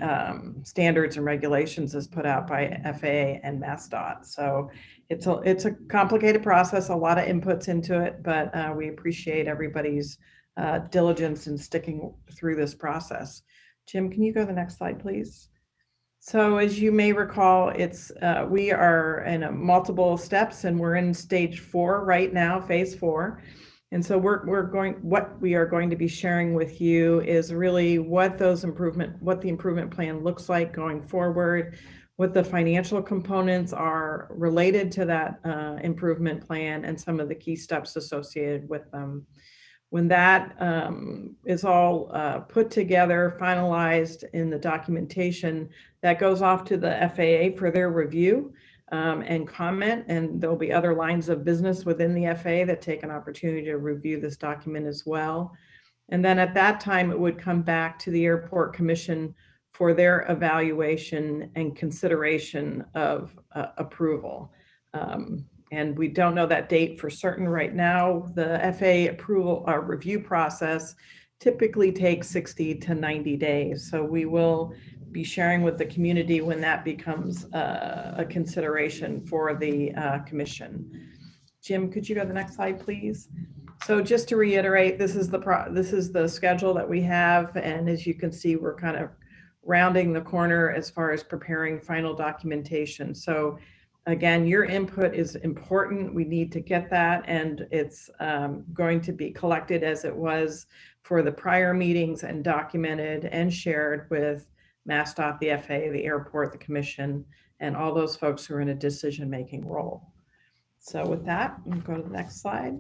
standards and regulations as put out by FAA and Massdot. So it's a complicated process, a lot of inputs into it, but we appreciate everybody's diligence in sticking through this process. Jim, can you go to the next slide, please? So as you may recall, we are in multiple steps, and we're in stage 4 right now, phase 4. And so what we are going to be sharing with you is really what the improvement plan looks like going forward, what the financial components are related to that improvement plan, and some of the key steps associated with them. When that is all put together, finalized in the documentation, that goes off to the FAA for their review and comment, and there'll be other lines of business within the FAA that take an opportunity to review this document as well. And then at that time, it would come back to the Airport Commission for their evaluation and consideration of approval. And we don't know that date for certain right now. The FAA approval review process typically takes 60 to 90 days. So we will be sharing with the community when that becomes a consideration for the commission. Jim, could you go to the next slide, please? So just to reiterate, this is the schedule that we have, and as you can see, we're kind of rounding the corner as far as preparing final documentation. So again, your input is important. We need to get that, and it's going to be collected as it was for the prior meetings and documented and shared with Massdot, the FAA, the airport, the commission, and all those folks who are in a decision-making role. So with that, we'll go to the next slide.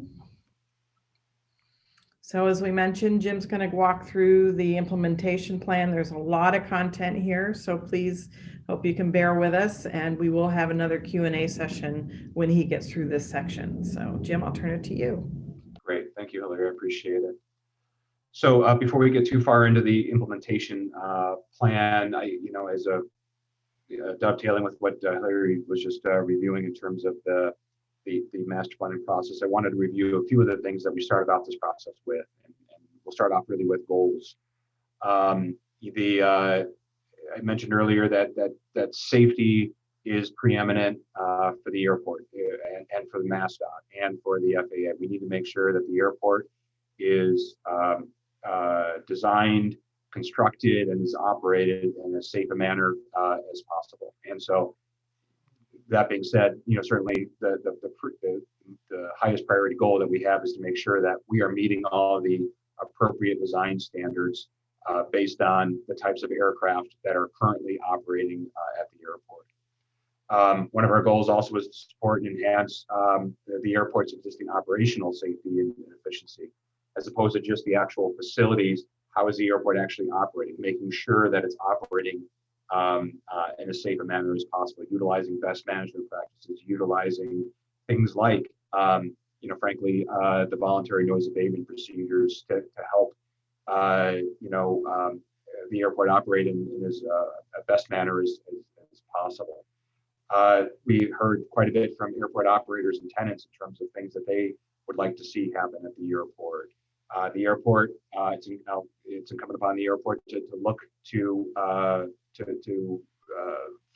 So as we mentioned, Jim's going to walk through the implementation plan. There's a lot of content here, so please hope you can bear with us, and we will have another Q&A session when he gets through this section. So Jim, I'll turn it to you. Great, thank you, Hillary, I appreciate it. So before we get too far into the implementation plan, as a dovetailing with what Hillary was just reviewing in terms of the master planning process, I wanted to review a few of the things that we started off this process with, and we'll start off really with goals. I mentioned earlier that safety is preeminent for the airport and for the Massdot and for the FAA. We need to make sure that the airport is designed, constructed, and is operated in as safe a manner as possible. And so, that being said, certainly the highest priority goal that we have is to make sure that we are meeting all the appropriate design standards based on the types of aircraft that are currently operating at the airport. One of our goals also was to support and enhance the airport's existing operational safety and efficiency, as opposed to just the actual facilities. How is the airport actually operating? Making sure that it's operating in as safe a manner as possible, utilizing best management practices, utilizing things like, frankly, the voluntary noise abatement procedures to help, the airport operate in as best manner as possible. We heard quite a bit from airport operators and tenants in terms of things that they would like to see happen at the airport. The airport, it's incumbent upon the airport to look to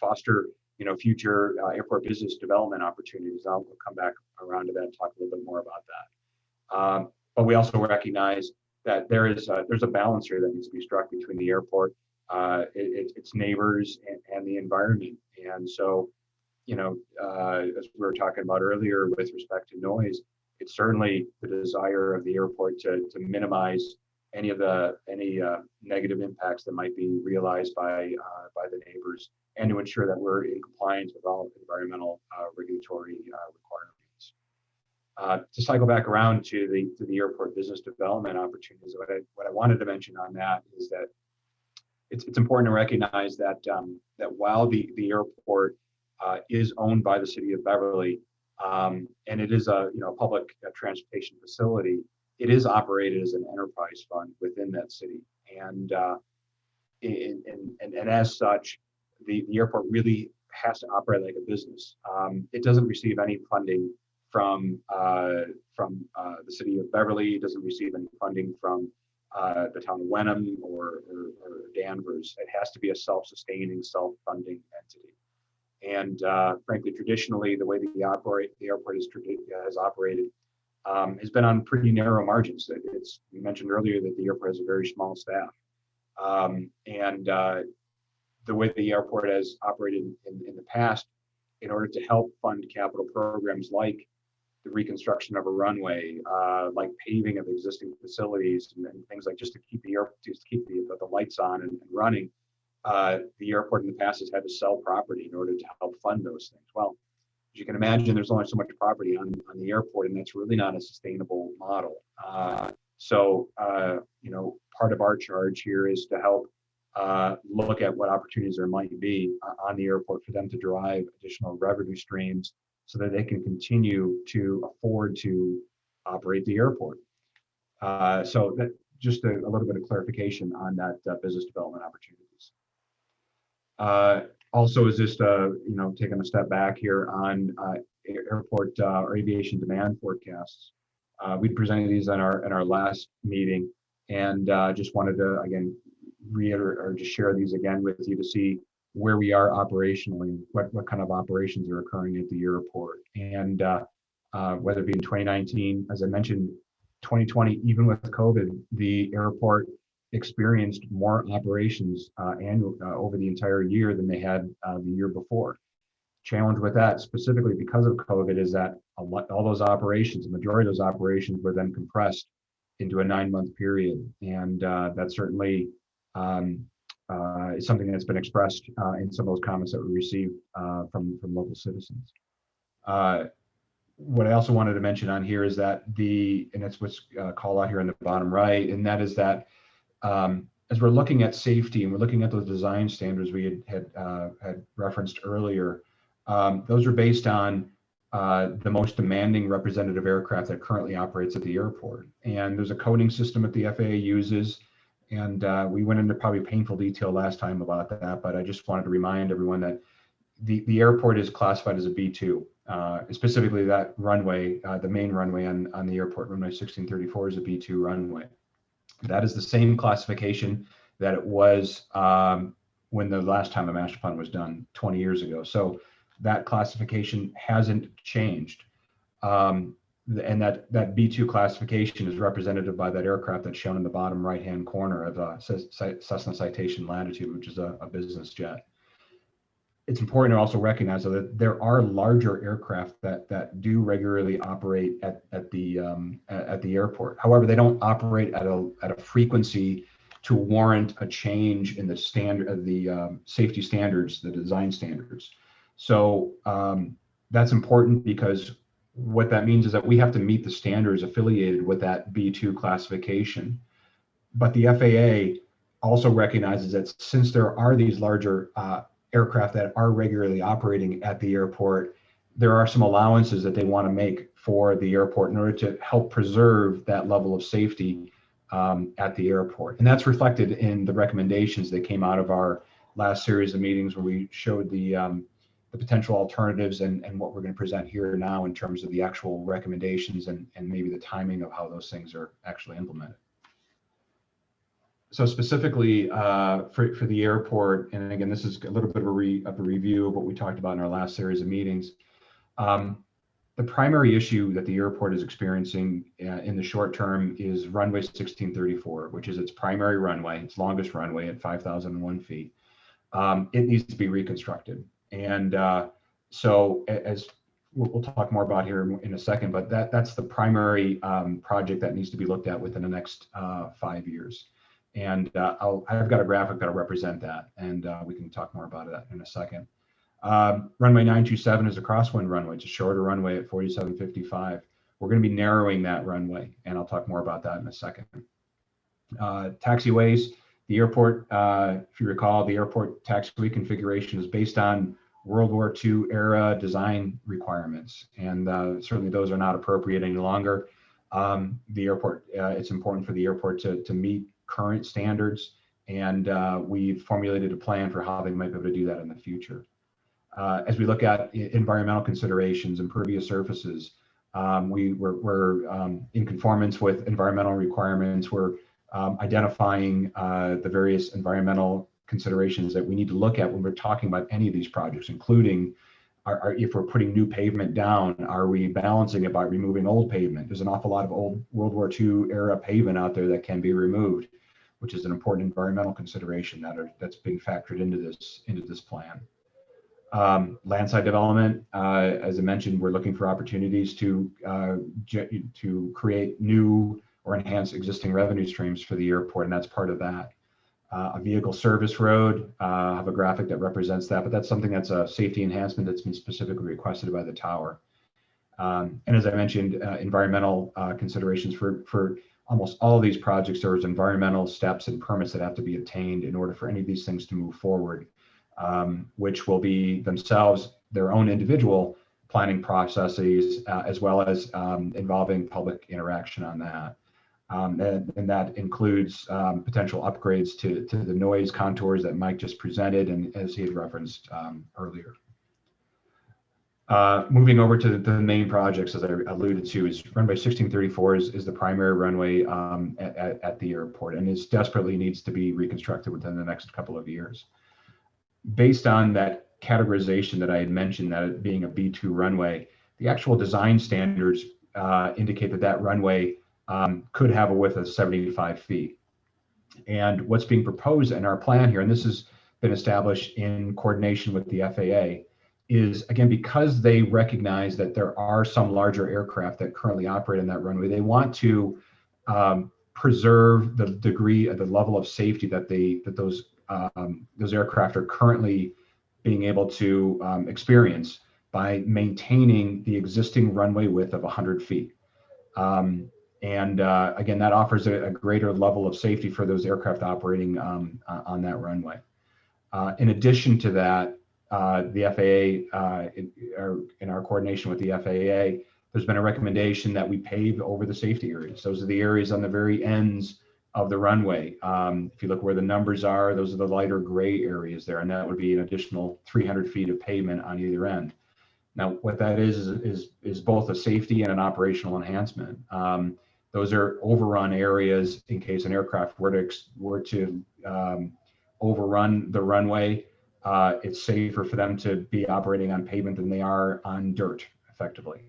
foster, future airport business development opportunities. I'll come back around to that and talk a little bit more about that. But we also recognize that there's a balance here that needs to be struck between the airport, its neighbors, and the environment. And so, as we were talking about earlier with respect to noise, it's certainly the desire of the airport to minimize any negative impacts that might be realized by the neighbors, and to ensure that we're in compliance with all environmental regulatory requirements. To cycle back around to the airport business development opportunities, what I wanted to mention on that is that it's important to recognize that while the airport is owned by the city of Beverly, and it is a public transportation facility, it is operated as an enterprise fund within that city, and as such, the airport really has to operate like a business. It doesn't receive any funding from the city of Beverly. It doesn't receive any funding from the town of Wenham or Danvers. It has to be a self-sustaining, self-funding entity. And frankly, traditionally, the way the airport has operated has been on pretty narrow margins. We mentioned earlier that the airport has a very small staff, and the way the airport has operated in the past, in order to help fund capital programs like the reconstruction of a runway, like paving of existing facilities, and things like just to keep the lights on and running. The airport in the past has had to sell property in order to help fund those things. Well, as you can imagine, there's only so much property on the airport, and that's really not a sustainable model. So, part of our charge here is to help look at what opportunities there might be on the airport for them to drive additional revenue streams so that they can continue to afford to operate the airport. So that just a little bit of clarification on that business development opportunities. Also, is just taking a step back here on airport or aviation demand forecasts. We presented these in our last meeting, and just wanted to again reiterate or just share these again with you to see where we are operationally, what kind of operations are occurring at the airport, and whether it be in 2019, as I mentioned, 2020, even with COVID, the airport experienced more operations over the entire year than they had the year before. Challenge with that, specifically because of COVID, is that all those operations, the majority of those operations, were then compressed into a 9-month period, and that certainly is something that's been expressed in some of those comments that we received from local citizens. What I also wanted to mention on here is that and it's what's called out here in the bottom right, and that is that as we're looking at safety and we're looking at those design standards we had referenced earlier, those are based on the most demanding representative aircraft that currently operates at the airport. And there's a coding system that the FAA uses, and we went into probably painful detail last time about that, but I just wanted to remind everyone that the airport is classified as a B2. Specifically that runway, the main runway on the airport, runway 1634, is a B2 runway. That is the same classification that it was when the last time a master plan was done 20 years ago. So that classification hasn't changed. And that B2 classification is represented by that aircraft that's shown in the bottom right-hand corner of Cessna Citation Latitude, which is a business jet. It's important to also recognize that there are larger aircraft that do regularly operate at the airport. However, they don't operate at a frequency to warrant a change in the standard of the safety standards, the design standards. So that's important, because what that means is that we have to meet the standards affiliated with that B2 classification. But the FAA also recognizes that since there are these larger aircraft that are regularly operating at the airport, there are some allowances that they want to make for the airport in order to help preserve that level of safety at the airport. And that's reflected in the recommendations that came out of our last series of meetings, where we showed the potential alternatives and what we're going to present here now in terms of the actual recommendations and maybe the timing of how those things are actually implemented. So specifically for the airport, and again, this is a little bit of a review of what we talked about in our last series of meetings. The primary issue that the airport is experiencing in the short term is runway 1634, which is its primary runway, its longest runway at 5,001 feet. It needs to be reconstructed. And so as we'll talk more about here in a second, but that's the primary project that needs to be looked at within the next 5 years. And I've got a graphic that'll represent that, and we can talk more about that in a second. Runway 927 is a crosswind runway. It's a shorter runway at 4755. We're going to be narrowing that runway, and I'll talk more about that in a second. Taxiways, the airport, if you recall, the airport taxiway configuration is based on World War II era design requirements, and certainly those are not appropriate any longer. The airport, it's important for the airport to meet current standards, and we've formulated a plan for how they might be able to do that in the future. As we look at environmental considerations, impervious surfaces, we're in conformance with environmental requirements. We're identifying the various environmental considerations that we need to look at when we're talking about any of these projects, including if we're putting new pavement down, are we balancing it by removing old pavement? There's an awful lot of old World War II era pavement out there that can be removed, which is an important environmental consideration that's being factored into this plan. Landside development, as I mentioned, we're looking for opportunities to create new or enhance existing revenue streams for the airport, and that's part of that. A vehicle service road, I have a graphic that represents that, but that's something that's a safety enhancement that's been specifically requested by the tower. And as I mentioned, environmental considerations for almost all of these projects, there's environmental steps and permits that have to be obtained in order for any of these things to move forward, which will be themselves their own individual planning processes, as well as involving public interaction on that. And that includes potential upgrades to the noise contours that Mike just presented, and as he had referenced earlier. Moving over to the main projects, as I alluded to, is runway 1634 is the primary runway at the airport, and it desperately needs to be reconstructed within the next couple of years. Based on that categorization that I had mentioned, that it being a B2 runway, the actual design standards indicate that runway could have a width of 75 feet. And what's being proposed in our plan here, and this has been established in coordination with the FAA, is again, because they recognize that there are some larger aircraft that currently operate in that runway, they want to preserve the degree of the level of safety that those aircraft are currently being able to experience by maintaining the existing runway width of 100 feet. Again, that offers a greater level of safety for those aircraft operating on that runway. In addition to that, the FAA, in our coordination with the FAA, there's been a recommendation that we pave over the safety areas. Those are the areas on the very ends of the runway. If you look where the numbers are, those are the lighter gray areas there, and that would be an additional 300 feet of pavement on either end. Now, what that is both a safety and an operational enhancement. Those are overrun areas in case an aircraft were to overrun the runway. It's safer for them to be operating on pavement than they are on dirt, effectively.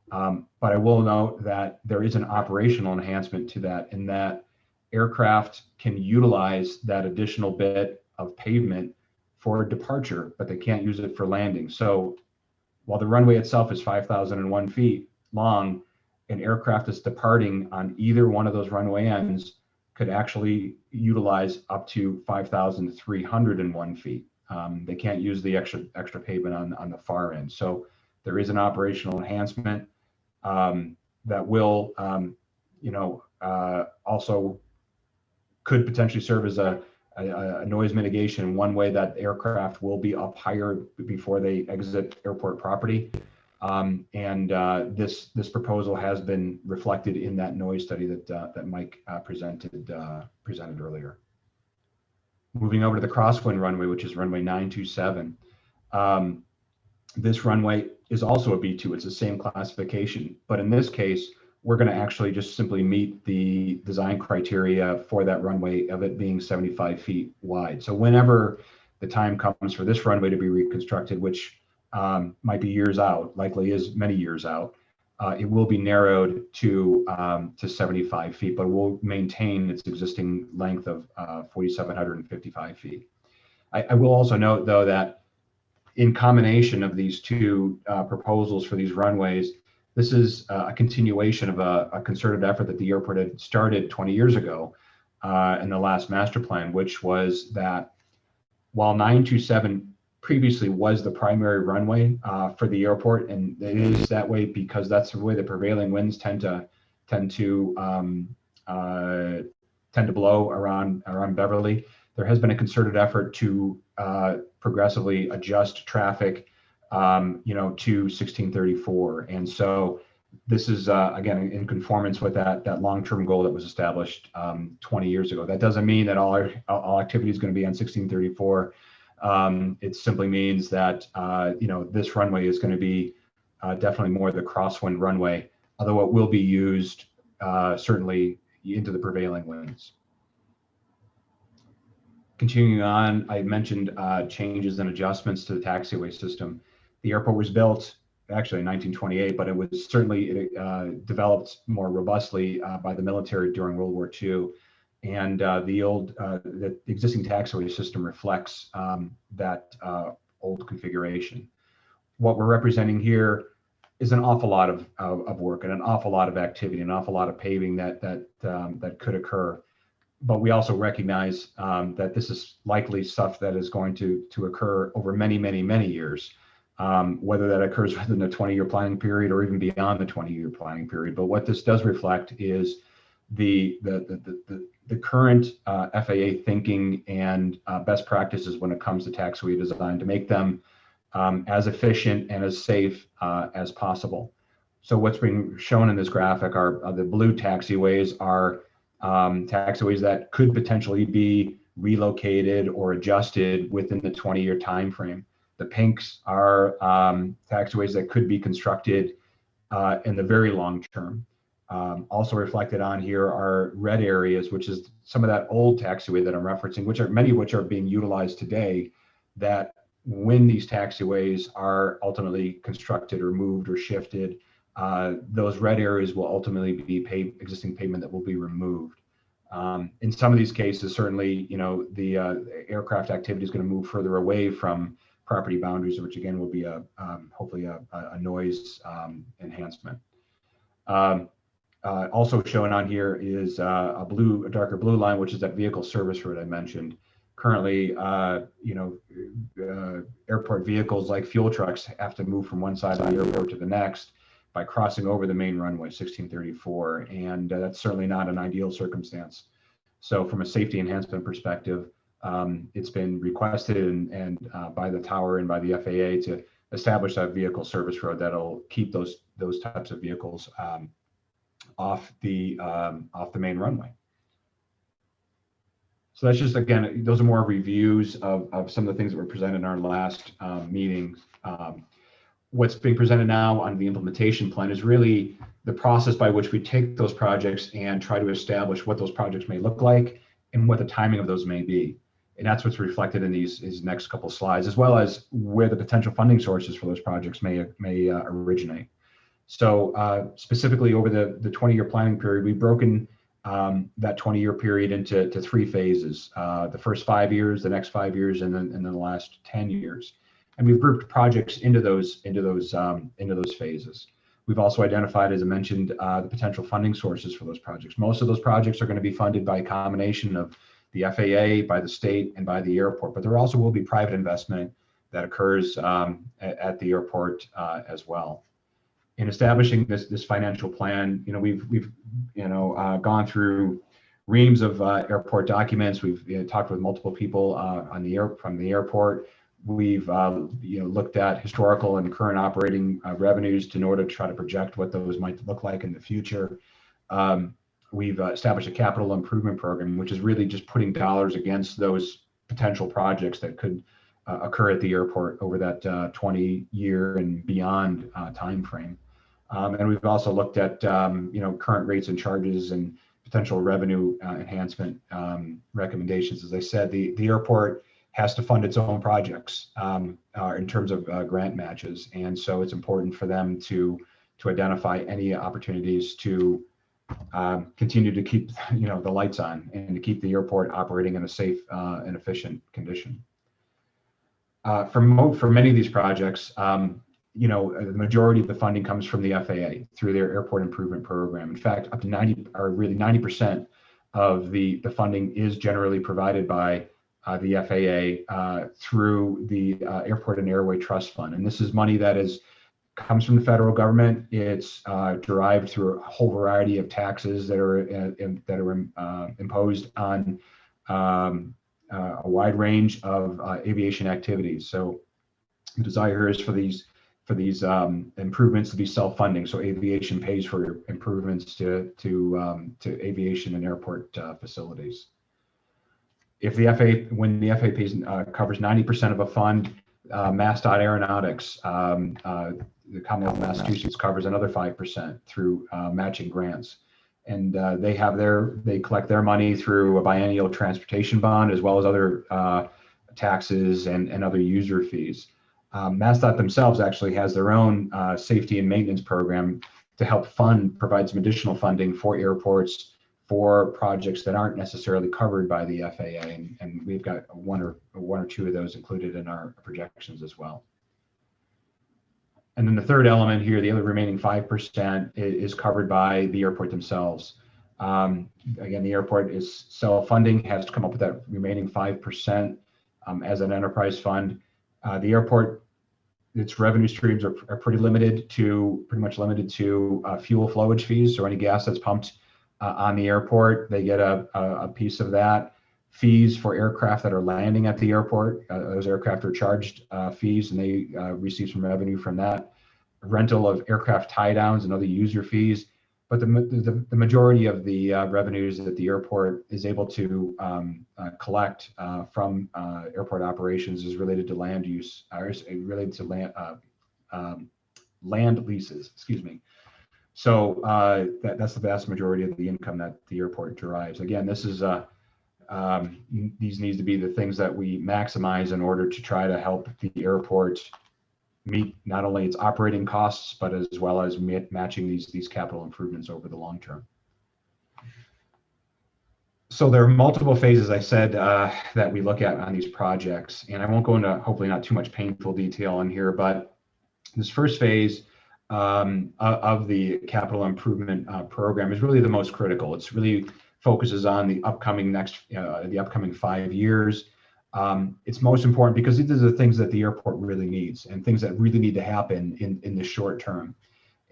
But I will note that there is an operational enhancement to that, in that aircraft can utilize that additional bit of pavement for departure, but they can't use it for landing. So while the runway itself is 5,001 feet long, an aircraft that's departing on either one of those runway ends could actually utilize up to 5,301 feet. They can't use the extra pavement on the far end. So there is an operational enhancement that will, also could potentially serve as a noise mitigation. One way that aircraft will be up higher before they exit airport property. This proposal has been reflected in that noise study that Mike presented earlier. Moving over to the Crosswind Runway, which is runway 927. This runway is also a B2. It's the same classification, but in this case, we're going to actually just simply meet the design criteria for that runway of it being 75 feet wide. So whenever the time comes for this runway to be reconstructed, which might be years out, likely is many years out, it will be narrowed to 75 feet, but will maintain its existing length of 4,755 feet. I will also note, though, that in combination of these two proposals for these runways, this is a continuation of a concerted effort that the airport had started 20 years ago in the last master plan, which was that while 927 previously was the primary runway for the airport, and it is that way because that's the way the prevailing winds tend to blow around Beverly. There has been a concerted effort to progressively adjust traffic to 1634. And so this is, again, in conformance with that long-term goal that was established 20 years ago. That doesn't mean that all activity is going to be on 1634. It simply means that, this runway is going to be definitely more the Crosswind Runway, although it will be used certainly into the prevailing winds. Continuing on, I mentioned changes and adjustments to the taxiway system. The airport was built actually in 1928, but it was certainly developed more robustly by the military during World War II. And the existing taxiway system reflects that old configuration. What we're representing here is an awful lot of work and an awful lot of activity, an awful lot of paving that could occur. But we also recognize that this is likely stuff that is going to occur over many, many, many years, whether that occurs within the 20-year planning period or even beyond the 20-year planning period. But what this does reflect is the current FAA thinking and best practices when it comes to taxiway design to make them as efficient and as safe as possible. So what's being shown in this graphic are the blue taxiways are taxiways that could potentially be relocated or adjusted within the 20-year time frame. The pinks are taxiways that could be constructed in the very long term. Also reflected on here are red areas, which is some of that old taxiway that I'm referencing, many of which are being utilized today, that when these taxiways are ultimately constructed or moved or shifted, those red areas will ultimately be existing pavement that will be removed. In some of these cases, certainly, the aircraft activity is going to move further away from property boundaries, which again will be hopefully a noise enhancement. Also shown on here is a darker blue line, which is that vehicle service route I mentioned. Currently, airport vehicles like fuel trucks have to move from one side of the airport to the next by crossing over the main runway 1634, and that's certainly not an ideal circumstance. So from a safety enhancement perspective, it's been requested and by the tower and by the FAA to establish a vehicle service road that'll keep those types of vehicles off the main runway. So that's just, again, those are more reviews of some of the things that were presented in our last meetings. What's being presented now on the implementation plan is really the process by which we take those projects and try to establish what those projects may look like and what the timing of those may be. And that's what's reflected in these next couple slides, as well as where the potential funding sources for those projects may originate. So specifically over the 20-year planning period, we've broken that 20-year period into 3 phases: the first 5 years, the next 5 years, and then the last 10 years. And we've grouped projects into those phases. We've also identified, as I mentioned, the potential funding sources for those projects. Most of those projects are going to be funded by a combination of the FAA, by the state, and by the airport. But there also will be private investment that occurs at the airport as well. In establishing this financial plan, we've gone through reams of airport documents. We've talked with multiple people from the airport. We've looked at historical and current operating revenues in order to try to project what those might look like in the future. We've established a capital improvement program, which is really just putting dollars against those potential projects that could occur at the airport over that 20-year and beyond time frame. And we've also looked at current rates and charges and potential revenue enhancement recommendations. As I said, the airport has to fund its own projects in terms of grant matches, and so it's important for them to identify any opportunities to continue to keep the lights on and to keep the airport operating in a safe and efficient condition. For many of these projects, the majority of the funding comes from the FAA through their airport improvement program. In fact, up to 90% of the funding is generally provided by the FAA through the Airport and Airway Trust Fund. And this is money that comes from the federal government. It's derived through a whole variety of taxes that are imposed on a wide range of aviation activities. So the desire is for these improvements to be self-funding. So aviation pays for improvements to aviation and airport facilities. When the FAA covers 90% of a fund, Massdot Aeronautics, the Commonwealth of Massachusetts, covers another 5% through matching grants. And they collect their money through a biennial transportation bond, as well as other taxes and other user fees. Massdot themselves actually has their own safety and maintenance program to help provide some additional funding for airports for projects that aren't necessarily covered by the FAA, and we've got one or two of those included in our projections as well. And then the third element here, the other remaining 5%, is covered by the airport themselves. Again, the airport is self-funding, has to come up with that remaining 5% as an enterprise fund. The airport, its revenue streams are pretty much limited to fuel flowage fees, or any gas that's pumped on the airport. They get a piece of that. Fees for aircraft that are landing at the airport, those aircraft are charged fees, and they receive some revenue from that. Rental of aircraft tie downs and other user fees. But the majority of the revenues that the airport is able to collect from airport operations is related to land use, or is related to land leases, excuse me. So that's the vast majority of the income that the airport derives. Again, this is these need to be the things that we maximize in order to try to help the airport meet not only its operating costs, but as well as matching these capital improvements over the long term. So there are multiple phases, I said, that we look at on these projects, and I won't go into hopefully not too much painful detail on here, but this first phase of the capital improvement program is really the most critical. It's really focuses on the upcoming the upcoming 5 years. It's most important because these are the things that the airport really needs and things that really need to happen in the short term.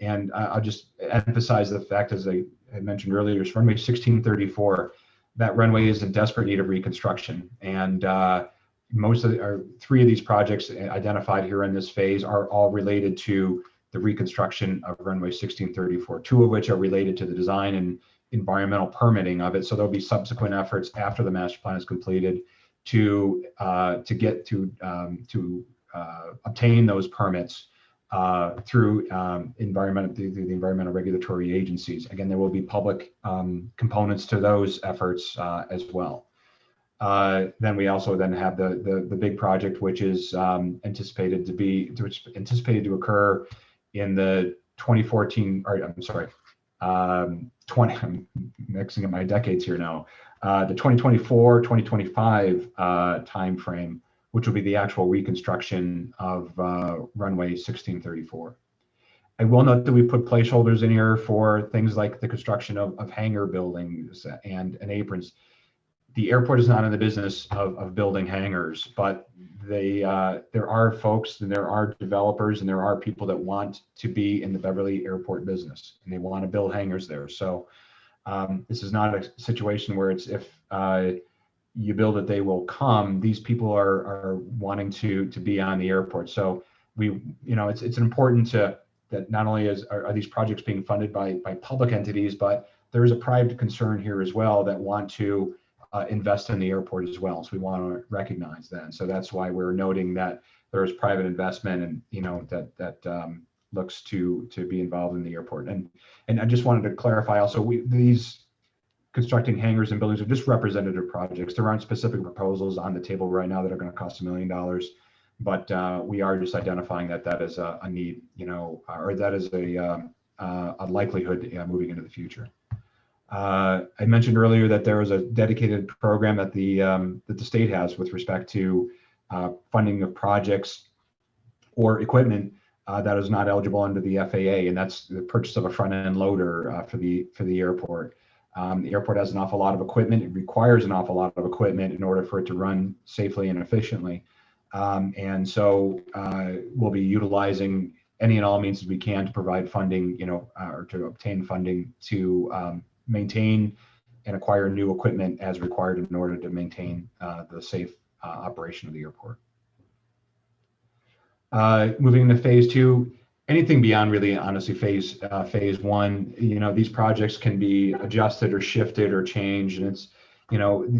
And I'll just emphasize the fact, as I had mentioned earlier, is runway 1634. That runway is in desperate need of reconstruction, and three of these projects identified here in this phase are all related to the reconstruction of runway 1634. Two of which are related to the design and environmental permitting of it. So there'll be subsequent efforts after the master plan is completed to obtain those permits through the environmental regulatory agencies. Again, there will be public components to those efforts as well. Then we also have the big project, which is anticipated to occur in the 2014, or I'm sorry, 20. I'm mixing up my decades here now. The 2024-2025 timeframe, which will be the actual reconstruction of runway 1634. I will note that we put placeholders in here for things like the construction of hangar buildings and aprons. The airport is not in the business of building hangars, but there are folks and there are developers and there are people that want to be in the Beverly airport business and they want to build hangars there. So this is not a situation where it's if you build it, they will come. These people are wanting to be on the airport. So it's important that not only are these projects being funded by public entities, but there is a private concern here as well that want to invest in the airport as well. So we want to recognize that. So that's why we're noting that there is private investment and that looks to be involved in the airport. And I just wanted to clarify also, these constructing hangars and buildings are just representative projects. There aren't specific proposals on the table right now that are going to cost $1 million, but we are just identifying that is a need, or that is a likelihood moving into the future. I mentioned earlier that there is a dedicated program that the state has with respect to funding of projects or equipment that is not eligible under the FAA, and that's the purchase of a front-end loader for the airport. The airport has an awful lot of equipment. It requires an awful lot of equipment in order for it to run safely and efficiently. And so we'll be utilizing any and all means we can to provide funding, or to obtain funding to maintain and acquire new equipment as required in order to maintain the safe operation of the airport. Moving into phase two, anything beyond really, honestly, phase one, these projects can be adjusted or shifted or changed. And it's,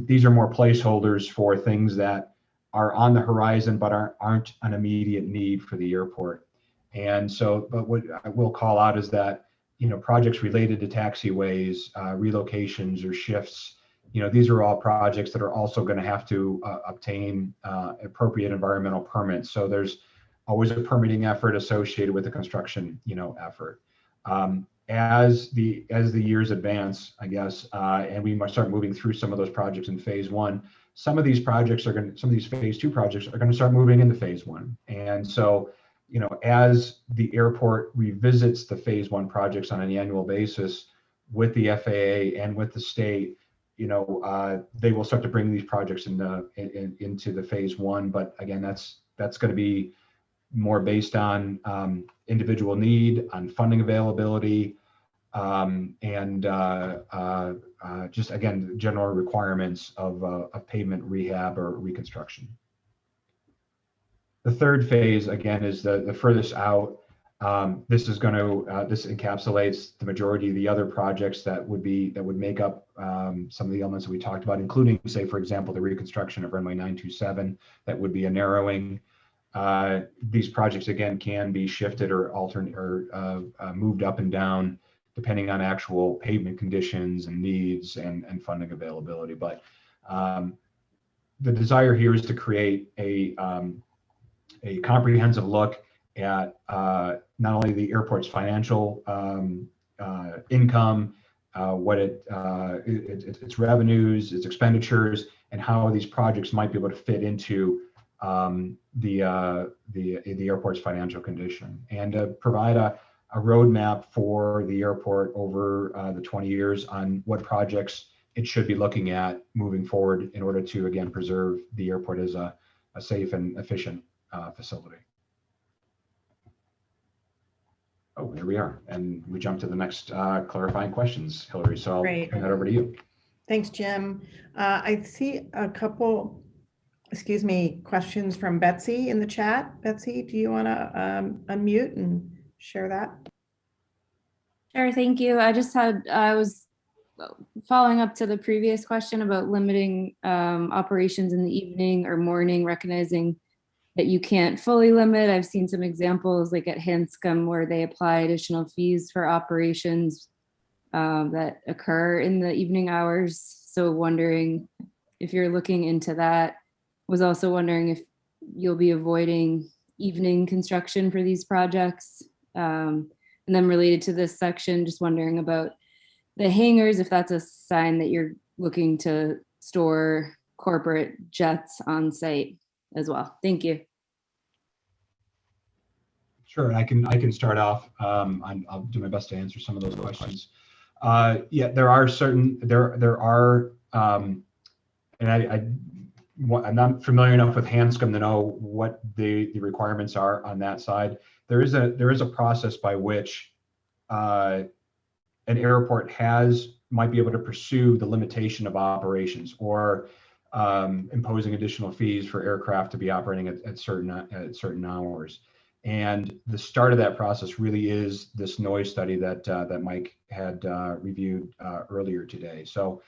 these are more placeholders for things that are on the horizon, but aren't an immediate need for the airport. And so, but what I will call out is that, projects related to taxiways, relocations or shifts, these are all projects that are also going to have to obtain appropriate environmental permits. So there's always a permitting effort associated with the construction, effort. As the years advance, I guess, and we must start moving through some of those projects in phase one, some of these phase two projects are going to start moving into phase one. And so, as the airport revisits the phase one projects on an annual basis with the FAA and with the state, they will start to bring these projects into the phase one. But again, that's going to be more based on individual need, on funding availability, and just again, general requirements of pavement rehab or reconstruction. The third phase, again, is the furthest out. This encapsulates the majority of the other projects that would make up some of the elements that we talked about, including, say, for example, the reconstruction of runway 927. That would be a narrowing. These projects, again, can be shifted or altered or moved up and down depending on actual pavement conditions and needs and funding availability. But the desire here is to create a comprehensive look at not only the airport's financial income, what its revenues, its expenditures, and how these projects might be able to fit into the airport's financial condition, and provide a roadmap for the airport over the 20 years on what projects it should be looking at moving forward in order to, again, preserve the airport as a safe and efficient facility. Oh, here we are. And we jump to the next clarifying questions, Hillary. So I'll Great. turn that over to you. Thanks, Jim. I see a couple, questions from Betsy in the chat. Betsy, do you want to unmute and share that? Sure, thank you. I was following up to the previous question about limiting operations in the evening or morning, recognizing that you can't fully limit. I've seen some examples like at Hanscom where they apply additional fees for operations that occur in the evening hours. So wondering if you're looking into that. Was also wondering if you'll be avoiding evening construction for these projects. And then related to this section, just wondering about the hangars, if that's a sign that you're looking to store corporate jets on site as well. Thank you. Sure, I can start off. I'll do my best to answer some of those questions. Yeah, there are certain and I'm not familiar enough with Hanscom to know what the requirements are on that side. There is a process by which an airport might be able to pursue the limitation of operations or imposing additional fees for aircraft to be operating at certain hours. And the start of that process really is this noise study that Mike had reviewed earlier today. So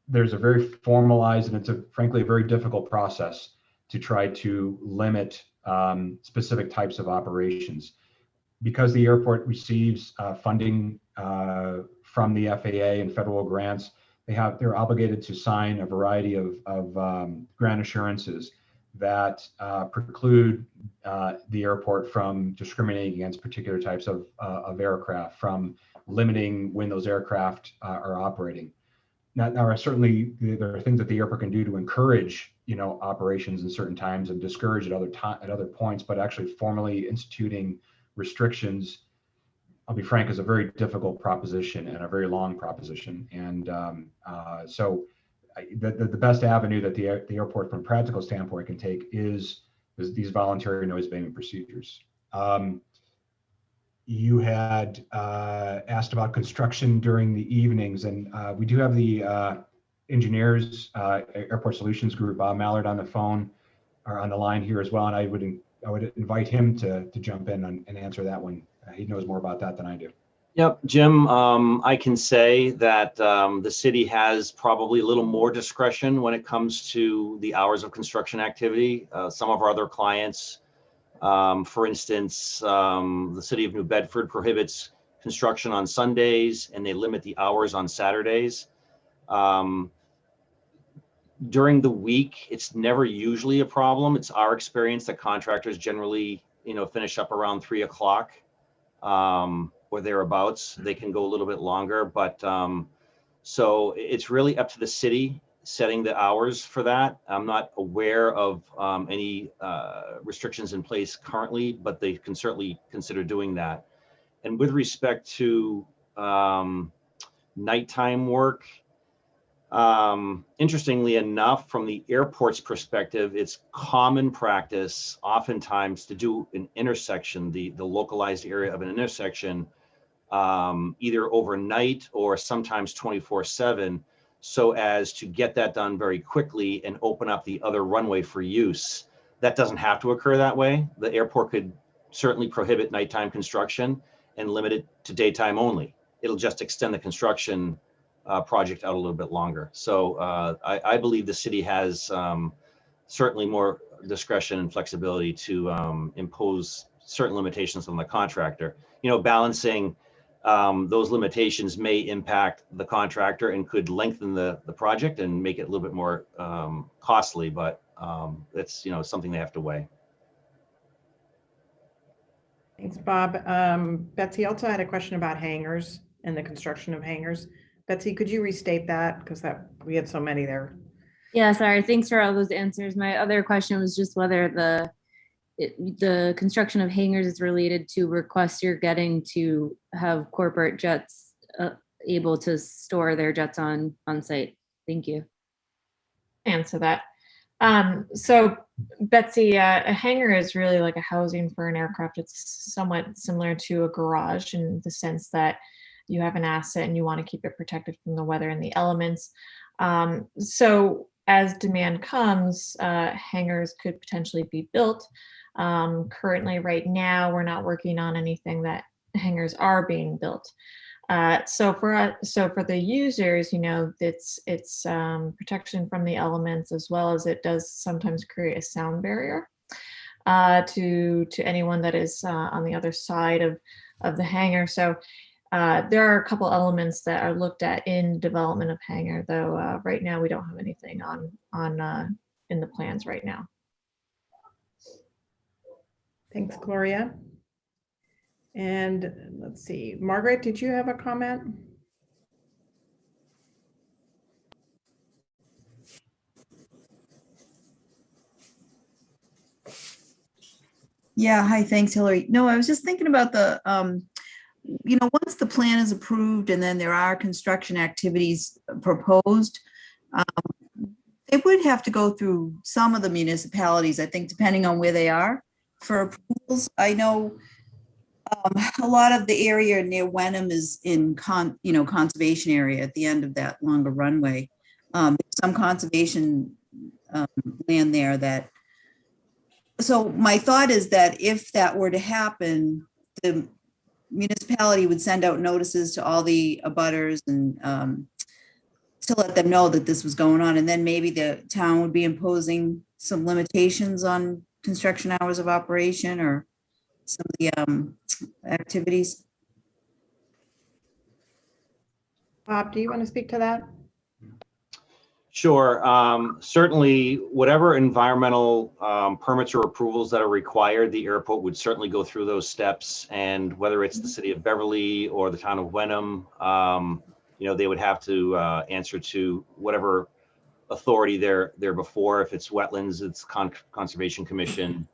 there's a very formalized, and it's frankly a very difficult process to try to limit specific types of operations. Because the airport receives funding from the FAA and federal grants, they're obligated to sign a variety of grant assurances that preclude the airport from discriminating against particular types of aircraft, from limiting when those aircraft are operating. Now, certainly there are things that the airport can do to encourage, operations in certain times and discourage at other points, but actually formally instituting restrictions, I'll be frank, is a very difficult proposition and a very long proposition. And so the best avenue that the airport from a practical standpoint can take is these voluntary noise abatement procedures. You had asked about construction during the evenings, and we do have the engineers, Airport Solutions Group, Bob Mallard, on the phone or on the line here as well. And I would invite him to jump in and answer that one. He knows more about that than I do. Yep, Jim, I can say that the city has probably a little more discretion when it comes to the hours of construction activity. Some of our other clients, for instance, the city of New Bedford prohibits construction on Sundays and they limit the hours on Saturdays. During the week, it's never usually a problem. It's our experience that contractors generally, finish up around 3 o'clock or thereabouts. They can go a little bit longer, but so it's really up to the city setting the hours for that. I'm not aware of any restrictions in place currently, but they can certainly consider doing that. And with respect to nighttime work, interestingly enough, from the airport's perspective, it's common practice oftentimes to do an intersection, the localized area of an intersection, either overnight or sometimes 24/7, so as to get that done very quickly and open up the other runway for use. That doesn't have to occur that way. The airport could certainly prohibit nighttime construction and limit it to daytime only. It'll just extend the construction project out a little bit longer. So I believe the city has certainly more discretion and flexibility to impose certain limitations on the contractor. Balancing those limitations may impact the contractor and could lengthen the project and make it a little bit more costly, but it's something they have to weigh. Thanks, Bob. Betsy also had a question about hangars and the construction of hangars. Betsy, could you restate that? Because we had so many there. Yeah, sorry. Thanks for all those answers. My other question was just whether the construction of hangars is related to requests you're getting to have corporate jets able to store their jets on site. Thank you. Answer that. So Betsy, a hangar is really like a housing for an aircraft. It's somewhat similar to a garage in the sense that you have an asset and you want to keep it protected from the weather and the elements. So as demand comes, hangars could potentially be built. Currently, right now, we're not working on anything that hangars are being built. So for the users, you know, it's protection from the elements, as well as it does sometimes create a sound barrier to anyone that is on the other side of the hangar. So there are a couple elements that are looked at in development of hangar, though right now we don't have anything on in the plans right now. Thanks, Gloria. And let's see, Margaret, did you have a comment? Yeah, hi, thanks, Hillary. No, I was just thinking about the, you know, once the plan is approved and then there are construction activities proposed, they would have to go through some of the municipalities, I think, depending on where they are for approvals. I know a lot of the area near Wenham is in conservation area at the end of that longer runway. There's some conservation land there that, so my thought is that if that were to happen, the municipality would send out notices to all the abutters and to let them know that this was going on. And then maybe the town would be imposing some limitations on construction hours of operation or some of the activities. Bob, do you want to speak to that? Sure. Certainly, whatever environmental permits or approvals that are required, the airport would certainly go through those steps. And whether it's the city of Beverly or the town of Wenham, you know, they would have to answer to whatever authority they're before. If it's wetlands, it's Conservation Commission.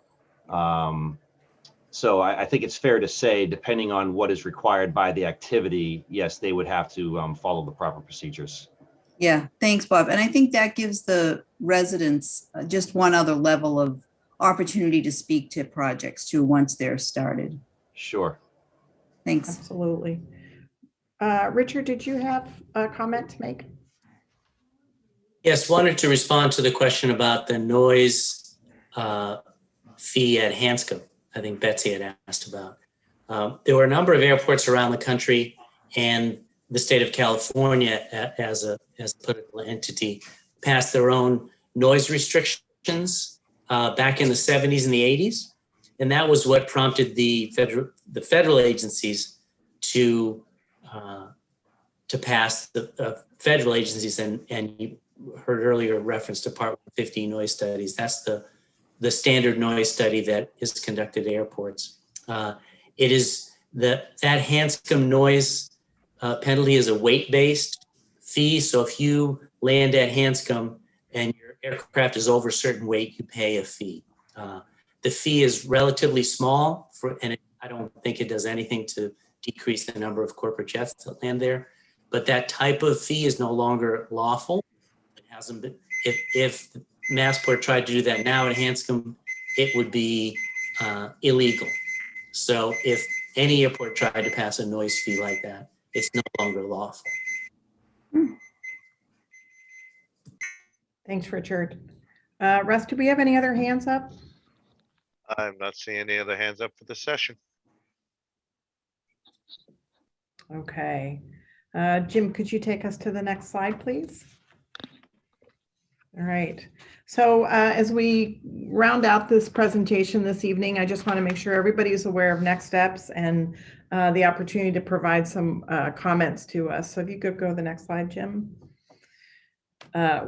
So I think it's fair to say, depending on what is required by the activity, yes, they would have to follow the proper procedures. Yeah, thanks, Bob. And I think that gives the residents just one other level of opportunity to speak to projects too, once they're started. Sure. Thanks. Absolutely. Richard, did you have a comment to make? Yes, wanted to respond to the question about the noise fee at Hanscom. I think Betsy had asked about. There were a number of airports around the country, and the state of California, as a political entity, passed their own noise restrictions back in the 70s and the 80s, and that was what prompted the federal agencies to pass the federal agencies, and you heard earlier reference to Part 150 noise studies. That's the standard noise study that is conducted at airports. It is that Hanscom noise penalty is a weight-based fee. So if you land at Hanscom and your aircraft is over a certain weight, you pay a fee. The fee is relatively small, and I don't think it does anything to decrease the number of corporate jets that land there. But that type of fee is no longer lawful. It hasn't been. If Massport tried to do that now at Hanscom, it would be illegal. So if any airport tried to pass a noise fee like that, it's no longer lawful. Thanks, Richard. Russ, do we have any other hands up? I'm not seeing any other hands up for this session. Okay. Jim, could you take us to the next slide, please? All right. So as we round out this presentation this evening, I just want to make sure everybody is aware of next steps and the opportunity to provide some comments to us. So if you could go to the next slide, Jim.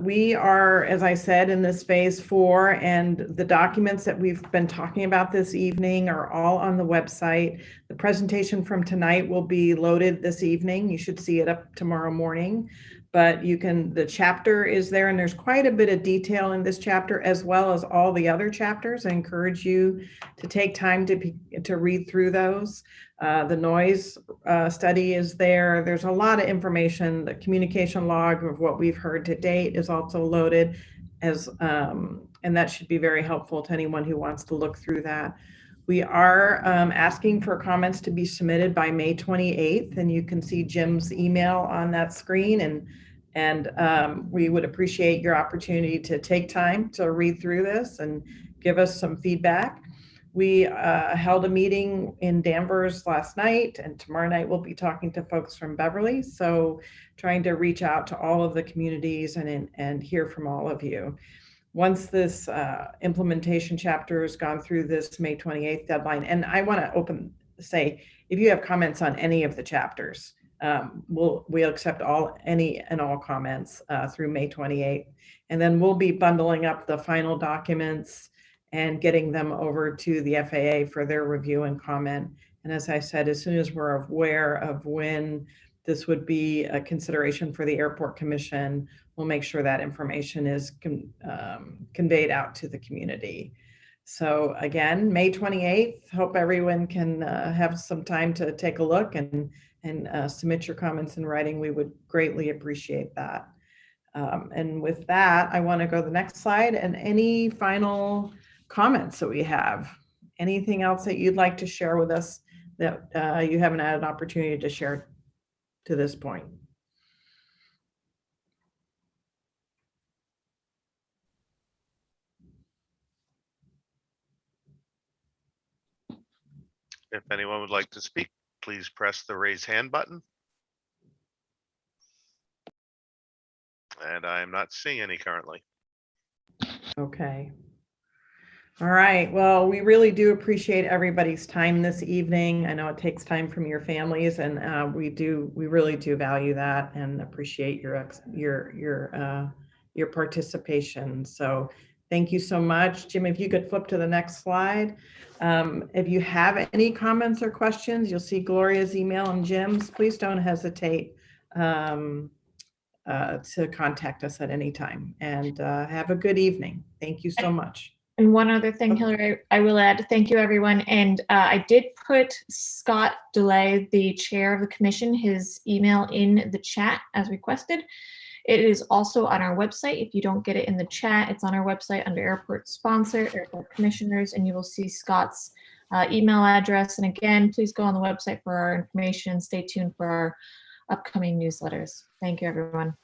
We are, as I said, in this phase 4, and the documents that we've been talking about this evening are all on the website. The presentation from tonight will be loaded this evening. You should see it up tomorrow morning, but the chapter is there, and there's quite a bit of detail in this chapter as well as all the other chapters. I encourage you to take time to read through those. The noise study is there. There's a lot of information. The communication log of what we've heard to date is also loaded and that should be very helpful to anyone who wants to look through that. We are asking for comments to be submitted by May 28th, and you can see Jim's email on that screen, and we would appreciate your opportunity to take time to read through this and give us some feedback. We held a meeting in Danvers last night, and tomorrow night we'll be talking to folks from Beverly. So trying to reach out to all of the communities and hear from all of you. Once this implementation chapter has gone through this May 28th deadline, and I want to say, if you have comments on any of the chapters, we'll accept any and all comments through May 28th. And then we'll be bundling up the final documents and getting them over to the FAA for their review and comment. And as I said, as soon as we're aware of when this would be a consideration for the Airport Commission, we'll make sure that information is conveyed out to the community. So again, May 28th, hope everyone can have some time to take a look and submit your comments in writing. We would greatly appreciate that. And with that, I want to go to the next slide. And any final comments that we have? Anything else that you'd like to share with us that you haven't had an opportunity to share to this point? If anyone would like to speak, please press the raise hand button. And I am not seeing any currently. Okay. All right. Well, we really do appreciate everybody's time this evening. I know it takes time from your families, and we really do value that and appreciate your participation. So thank you so much. Jim, if you could flip to the next slide. If you have any comments or questions, you'll see Gloria's email and Jim's. Please don't hesitate to contact us at any time, and have a good evening. Thank you so much. And one other thing, Hillary, I will add, thank you everyone. And I did put Scott DeLay, the chair of the commission, his email in the chat as requested. It is also on our website. If you don't get it in the chat, it's on our website under airport sponsor, airport commissioners, and you will see Scott's email address. And again, please go on the website for our information. Stay tuned for our upcoming newsletters. Thank you, everyone.